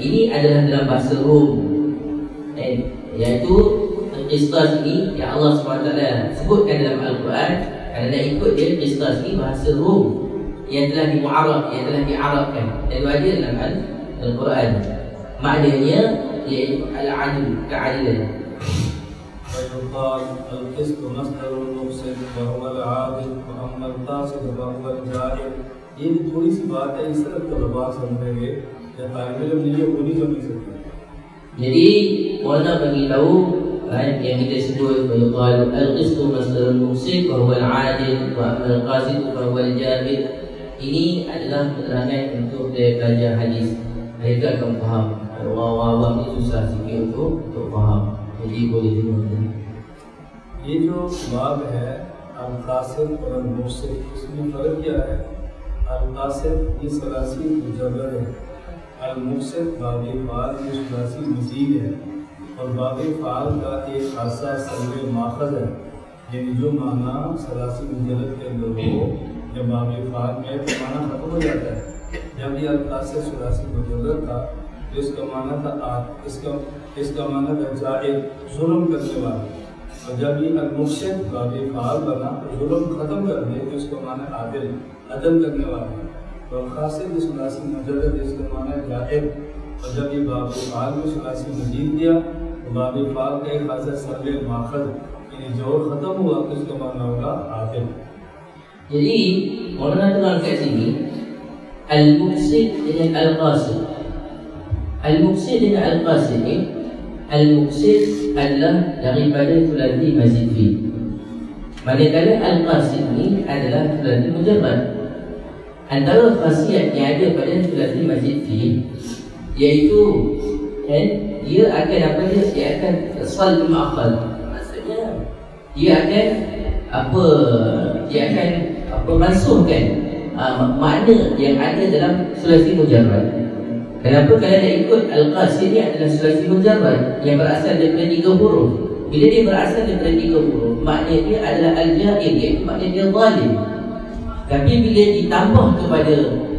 Ini adalah dalam bahasa Rom, iaitu qistas ini yang Allah SWT sebutkan dalam Al-Quran. Kerana nak ikut dia, qistas ini bahasa Rom yang telah diarabkan dan ada dalam Al-Quran. Maknanya iaitu al-adl, keadilan. ويقال القسط مصدر المفسد وهو العادل واما القاصد فهو الجائر. ये थोड़ी सी बात है, इस तरह तलबा समझेंगे या तालिब इल्म नहीं है वो नहीं समझ सकते. Jadi Maulana bagi tahu yang kita sebut yuqal al-qisṭu masdarun mufsid wa huwa al-'adil wa amma al-qasid wa huwa al-jabir. Ini adalah keterangan untuk dia belajar hadis. Mereka akan faham. Orang awam ni susah sikit untuk faham. Jadi boleh dengar. ये जो बाब है अल-कासिद और अल-मुफसिद, इसमें फ़र्क क्या है? अल-कासिद ये सलासी मुजर्रद है, अल-मुफसिद बाबे फ़ाल ये सलासी मज़ीद है, और बाबे फ़ाल का एक खासा सल्ले माखज़ है. यानी जो माना सलासी मुजर्रद के अंदर हो, जब बाबे फ़ाल में तो माना ख़त्म हो जाता है. जब ये अल-कासिद सलासी मुजर्रद था तो इसका माना था इसका माना था जाहिर, जुल्म करने वाला. और जब ये अल-मुफसिद बाबे फ़ाल बना तो जुल्म ख़त्म कर दे तो इसका माना आदिल, अदल करने वाला. और ख़ासिद सलासी मुजर्रद इसका माना जाहिर. और जब ये बाबे फ़ाल में सलासी मज़ीद दिया तो बाबे फ़ाल का एक खासा सर्वे माखज़ यानी जोर ख़त्म हुआ तो इसका माना होगा Adil. Jadi Maulana terang kat sini al-muqsid dengan al-qasid. Al-muqsid dengan al-qasid ni, al-muqsid adalah daripada Thulathi Mazid Fi. Manakala al-qasid ni adalah Thulathi Mujarrad. Antara khasiat yang ada pada Thulathi Mazid Fi iaitu dia akan dia akan sal ma'aqal. Maksudnya dia akan masukkan makna yang ada dalam sulasi mujarrad. Kenapa? Kerana nak ikut al-qasid ni adalah sulasi mujarrad yang berasal daripada 3 huruf. Bila dia berasal daripada 3 huruf, makna dia adalah al-ja'ir, iaitu makna dia zalim. Tapi bila ditambah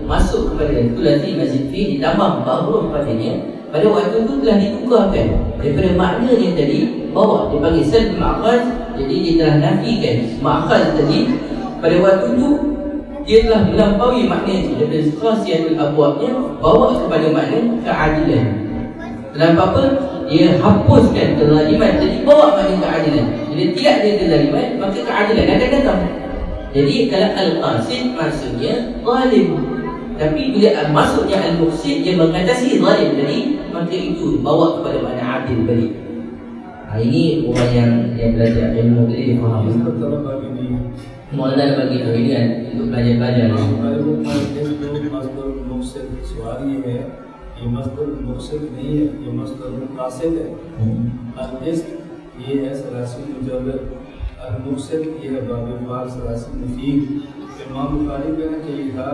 masuk kepada sulasi mazid fi, ditambah 4 huruf padanya, pada waktu itu telah ditukarkan daripada makna yang tadi bawa dipanggil salb ma'qaz. Jadi dia telah nafikan ma'qaz tadi. Pada waktu itu dia telah melampaui makna itu daripada khasiatul abwabnya bawa kepada makna keadilan. Kenapa? Apa? Dia hapuskan kezaliman tadi, bawa makna keadilan. Bila tidak ada kezaliman, maka keadilan akan datang. Jadi kalau al-qasid maksudnya zalim, tapi bila maksudnya al-muqsid dia mengatasi zalim tadi, maka itu bawa kepada makna adil balik. Ini orang yang belajar ilmu tadi dia faham. Maulana bagi tahu ini kan untuk belajar-belajar. सवाल ये है ये मस्दर मुफसिद नहीं है, ये मस्दर कासिद है. अल-क़िस्त ये है सलासी मुजर्रद, अल-मुफसिद ये है बाबे फ़ाल सलासी मज़ीद. इमाम बुखारी कहना चाहिए था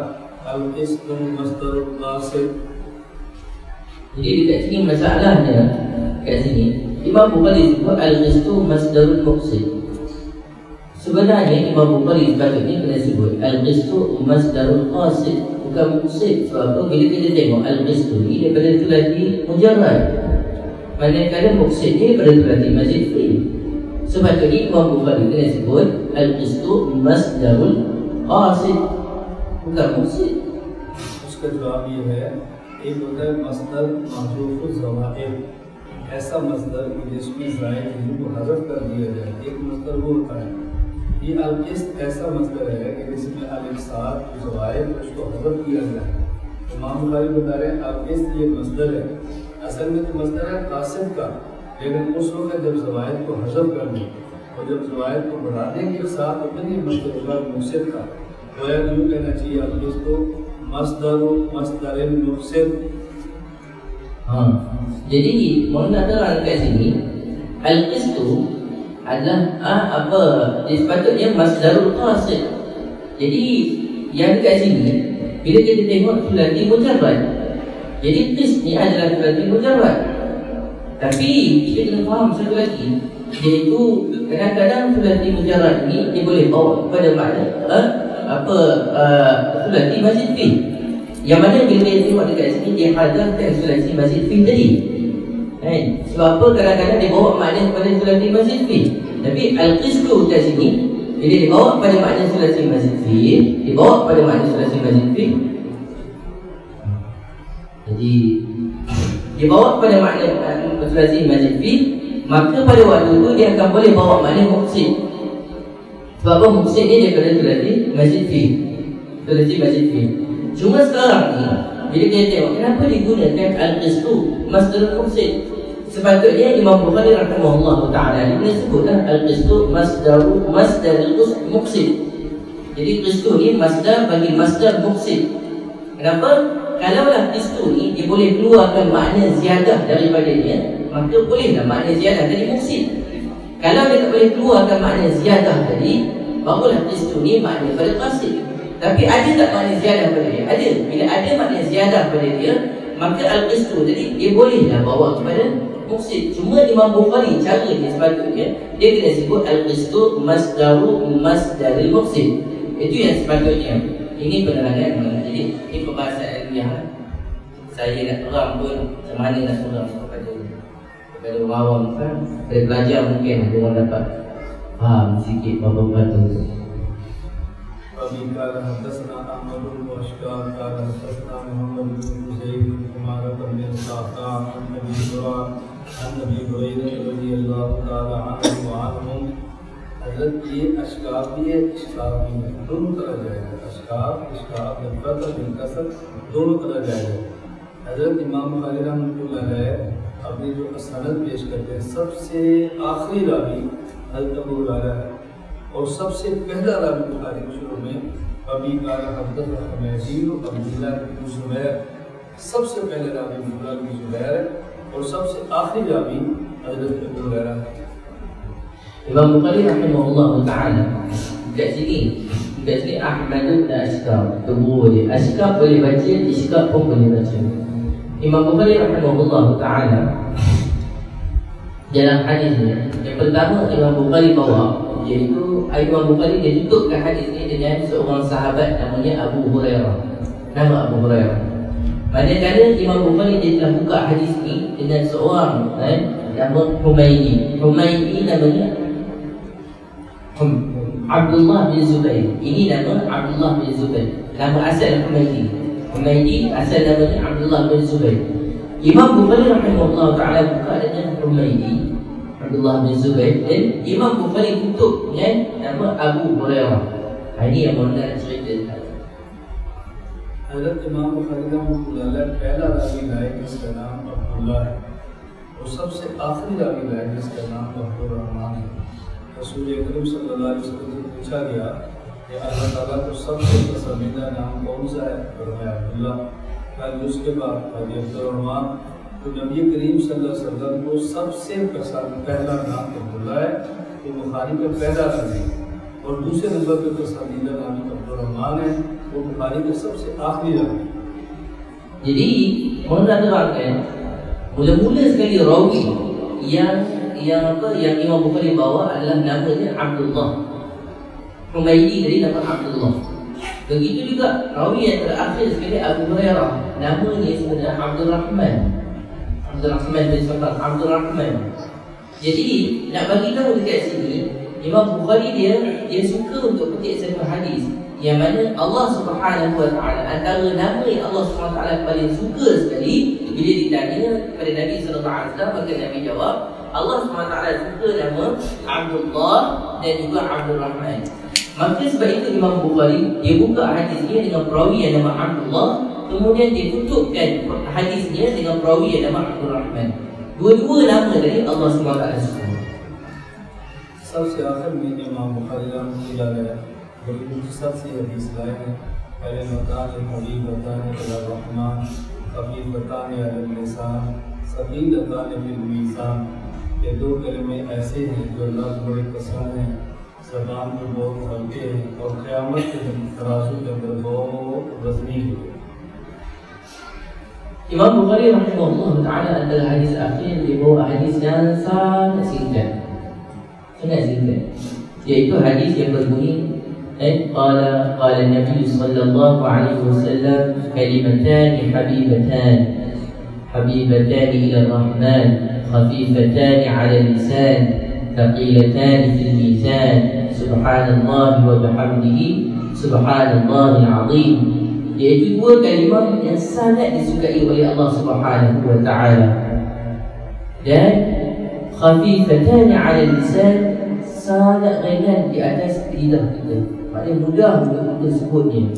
अल-क़िस्त मस्दर कासिद. Jadi dekat sini masalahnya, kat sini Imam Bukhari sebut al-qistu masdarul muqsid. Sebenarnya Imam Bukhari sepatutnya kena sebut al-qistu masdarul qasid, bukan muqsid. Sebab apa? Bila kita tengok al-qistu ni daripada sulati mujarrad, manakala muqsid ni daripada sulati mazid fi. Sepatutnya Imam Bukhari kena sebut al-qistu masdarul qasid, bukan muqsid. उसका जवाब ये है, एक होता है मस्दर महजूफ ज़वाइद, ऐसा मस्दर जिसमें ज़ायद को हज़फ कर दिया जाए, एक मस्दर वो होता है। ये अल-क़िस्त ऐसा मस्दर है कि जिसमें अल-इक़साद ज़वाइद उसको हज़फ किया जाए। इमाम बुखारी बता रहे हैं अल-क़िस्त ये मस्दर है, असल में तो मस्दर है क़ासिद का, लेकिन उस वक्त जब ज़वाइद को हज़फ कर दें और जब ज़वाइद को बढ़ा देंगे साथ तो फिर ये मस्दर होगा मुक़सिद का। तो यूँ कहना चाहिए अल-क़िस्त को मस्दर मुक़सिद। हाँ, jadi mohon nak terang kat sini al-qist tu adalah apa? Dia sepatutnya masdarul qasid. Jadi yang dekat sini bila kita tengok sulati mujarrad, jadi qist ni adalah sulati mujarrad. Tapi kita kena faham satu lagi, iaitu kadang-kadang sulati mujarrad ni dia boleh bawa kepada makna sulati mazid fi. Yang mana bila kita tengok dekat sini dia hadafkan sulati mazid fi tadi. Sebab apa? Kadang-kadang dia bawa makna kepada sulati mazid fi. Tapi al-qistu kat sini bila dia bawa pada makna sulati mazid fi, dia bawa pada makna sulati mazid fi. Jadi dia bawa pada makna sulati mazid fi, maka pada waktu itu dia akan boleh bawa makna muqsid. Sebab apa? Muqsid ni daripada sulati mazid fi, sulati mazid fi. Cuma sekarang ni bila kita tengok kenapa digunakan al-qistu masdarul muqsid, sepatutnya Imam Bukhari rahimahullah ta'ala dia sebutlah al-qistu masdarul muqsid. Jadi qistu ni masdar bagi masdar muqsid. Kenapa? Kalaulah qistu ni dia boleh keluarkan makna ziyadah daripada dia, maka bolehlah makna ziyadah tadi muqsid. Kalau dia tak boleh keluarkan makna ziyadah tadi, barulah qistu ni makna pada qasid. Tapi ada tak makna ziyadah pada dia? Ada. Bila ada makna ziyadah pada dia, maka al-qistu tadi dia bolehlah bawa kepada muqsid. Cuma Imam Bukhari cara dia sepatutnya dia kena sebut al-qistu masdarul muqsid. Itu yang sepatutnya. Ini penerangan. Jadi ini perbahasan yang saya nak terang pun macam mana nak terang kepada orang awam kan. Dari pelajar mungkin ada orang dapat faham sikit apa-apa tu. अभी काल हदसना अहमद बिन अशकार काल हदसना मोहम्मद बिन हुसैन बिन उमारत बिन साका अन नबी हुरैरा रज़ियल्लाहु ताला अन्हु व अन्हुम। हज़रत ये अशकार भी है, इशकार भी है, दोनों तरह जाएगा। अशकार इशकार बिल बिन कसर दोनों तरह जाएगा। हज़रत इमाम बुखारी रहमतुल्लाह अलैह अपनी जो सनद पेश करते हैं सबसे आखिरी रावी हज़रत अबू हुरैरा है और सबसे पहला रावी बुखारी शुरू में अबी काल हदसना हमीदी अब्दुल्लाह बिन ज़ुबैर, सबसे पहले रावी अब्दुल्लाह बिन ज़ुबैर और सबसे आखिरी रावी हज़रत अबू हुरैरा है। Imam Bukhari rahimahullah ta'ala kat sini Ahmad bin Ashkar, tubuh dia Ashkar boleh baca, Ishkar pun boleh baca. Imam Bukhari rahimahullah ta'ala dalam hadisnya yang pertama Imam Bukhari bawa, iaitu Imam Bukhari dia tutupkan hadis ini dengan seorang sahabat namanya Abu Hurairah. Nama Abu Hurairah. Manakala Imam Bukhari dia telah buka hadis ini dengan seorang nama Humaydi. Humaydi namanya Abdullah bin Zubair. Ini nama Abdullah bin Zubair. Nama asal Humaydi. Humaydi asal namanya Abdullah bin Zubair. Imam Bukhari rahimahullah ta'ala buka dengan Humaydi Abdullah bin Zubair, dan Imam Bukhari tutup dengan nama Abu Hurairah. Ini yang mana cerita. हज़रत इमाम बुखारी रहमतुल्लाह अलैह पहला रावी लाए जिसका नाम अब्दुल्लाह है और सबसे आखिरी रावी लाए जिसका नाम अब्दुर रहमान है। रसूल करीम सल्लल्लाहु अलैहि वसल्लम से पूछा गया कि अल्लाह ताला को सबसे पसंदीदा नाम कौन सा है? फरमाया अब्दुल्लाह। फिर उसके बाद अब्दुर रहमान। तो नबी करीम सल्लल्लाहु अलैहि वसल्लम को सबसे पहला नाम अब्दुल्लाह है, तो बुखारी का पहला रावी, और दूसरे नंबर पर पसंदीदा नाम अब्दुर रहमान है, वो बुखारी का सबसे आखिरी Ravi. Jadi mohon nak terangkan Mula-mula sekali rawi yang Imam Bukhari bawa adalah namanya Abdullah Humaidi, dari nama Abdullah. Begitu juga rawi yang terakhir sekali Abu Hurairah, namanya sebenarnya Abdul Rahman bin Sakar, Abdul Rahman. Jadi nak bagi tahu dekat sini, Imam Bukhari dia suka untuk petik satu hadis yang mana Allah Subhanahu Wa Taala, antara nama yang Allah Subhanahu Wa Taala paling suka sekali, bila ditanya kepada Nabi sallallahu alaihi wasallam, maka Nabi jawab Allah Subhanahu Wa Taala suka nama Abdullah dan juga Abdul Rahman. Maka sebab itu Imam Bukhari dia buka hadisnya dengan perawi yang nama Abdullah, kemudian dia tutupkan hadisnya dengan perawi yang nama Abdul Rahman. Dua-dua nama dari Allah Subhanahu Wa Taala suka. सबसे आखिर में इमाम बुखारी रहमतुल्लाह अलैह बड़ी मुख्तसर सी हदीस लाए हैं। पहले मकान हबीब बतान रहमान, हबीब बतान अल-लिसान, सकील बतान फिल मीज़ान। ये दो कलमे ऐसे हैं जो अल्लाह को बड़े पसंद हैं, ज़बान पे बहुत हल्के हैं और क़यामत के दिन तराजू के अंदर बहुत वज़नी होंगे। Imam Bukhari rahimahullah taala antara hadis akhir dia bawa hadis yang sangat singkat, iaitu hadis yang berbunyi qala Nabi sallallahu alaihi wasallam kalimatan habibatan ila ar-rahman khafifatan 'ala al-lisan thaqilatan fil mizan subhanallah wa bihamdihi subhanallahil 'azim. Iaitu dua kalimah yang sangat disukai oleh Allah Subhanahu Wa Taala, dan khafifatan 'ala lisan, sangat ringan di atas lidah kita, maknanya mudah untuk sebutnya.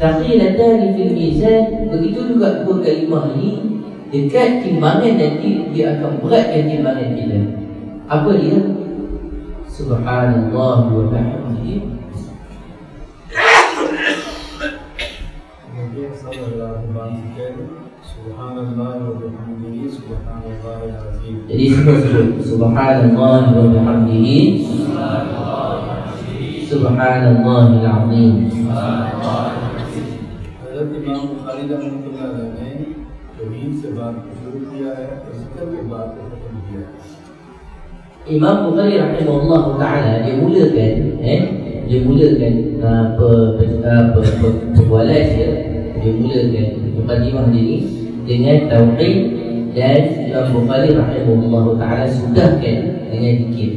Thaqilatan fil mizan, begitu juga dua kalimah ini dekat timbangan, nanti dia akan beratkan timbangan kita. Apa dia? Subhanallah wa bihamdihi. Jadi sebut subhanallah wa bihamdihi subhanallahil azim. हज़रत इमाम बुखारी रहमतुल्लाह अलैह ने तौहीद से बात को शुरू किया है और ज़िक्र के बात को ख़त्म किया है। Imam Bukhari rahimahullah taala dia mulakan perbualan dia mulakan mukadimah ini dengan tauhid, dan Imam Bukhari rahimahullah taala sudahkan dengan zikir.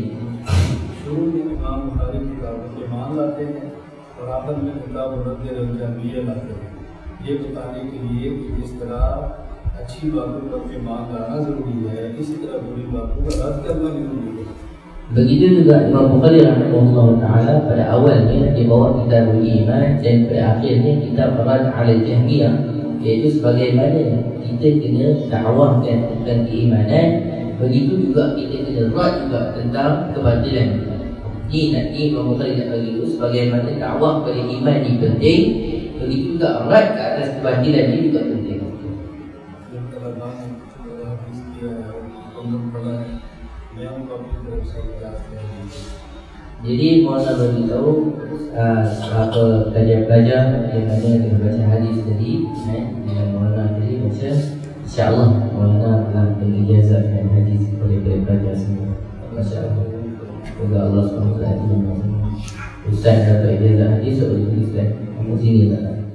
शुरू में इमाम बुखारी किताब के मान लाते हैं और आखिर में किताब रद्द रजाबिया लाते हैं, ये बताने के लिए कि जिस तरह अच्छी बातों पर ईमान लाना ज़रूरी है, इसी तरह बुरी बातों का रद्द करना भी ज़रूरी है। Begitu juga Imam Bukhari rahimahullah taala pada awalnya dia bawa kitab iman, dan pada akhirnya kitab Rad al-Jahmiyah, iaitu sebagaimana kita kena dakwahkan tentang keimanan, begitu juga kita kena rad juga tentang kebatilan. Nanti Imam Bukhari nak bagi itu sebagaimana dakwah pada iman ini penting, begitu juga rad ke atas kebatilan ini juga penting. Jadi Maulana beritahu apa pelajar-pelajar yang mana dia baca hadis tadi dengan Maulana tadi baca, insya-Allah Maulana telah mengijazahkan hadis kepada pelajar semua. Masya-Allah. Semoga Allah SWT Ustaz dapat ijazah hadis oleh Islam. Kamu sini tak?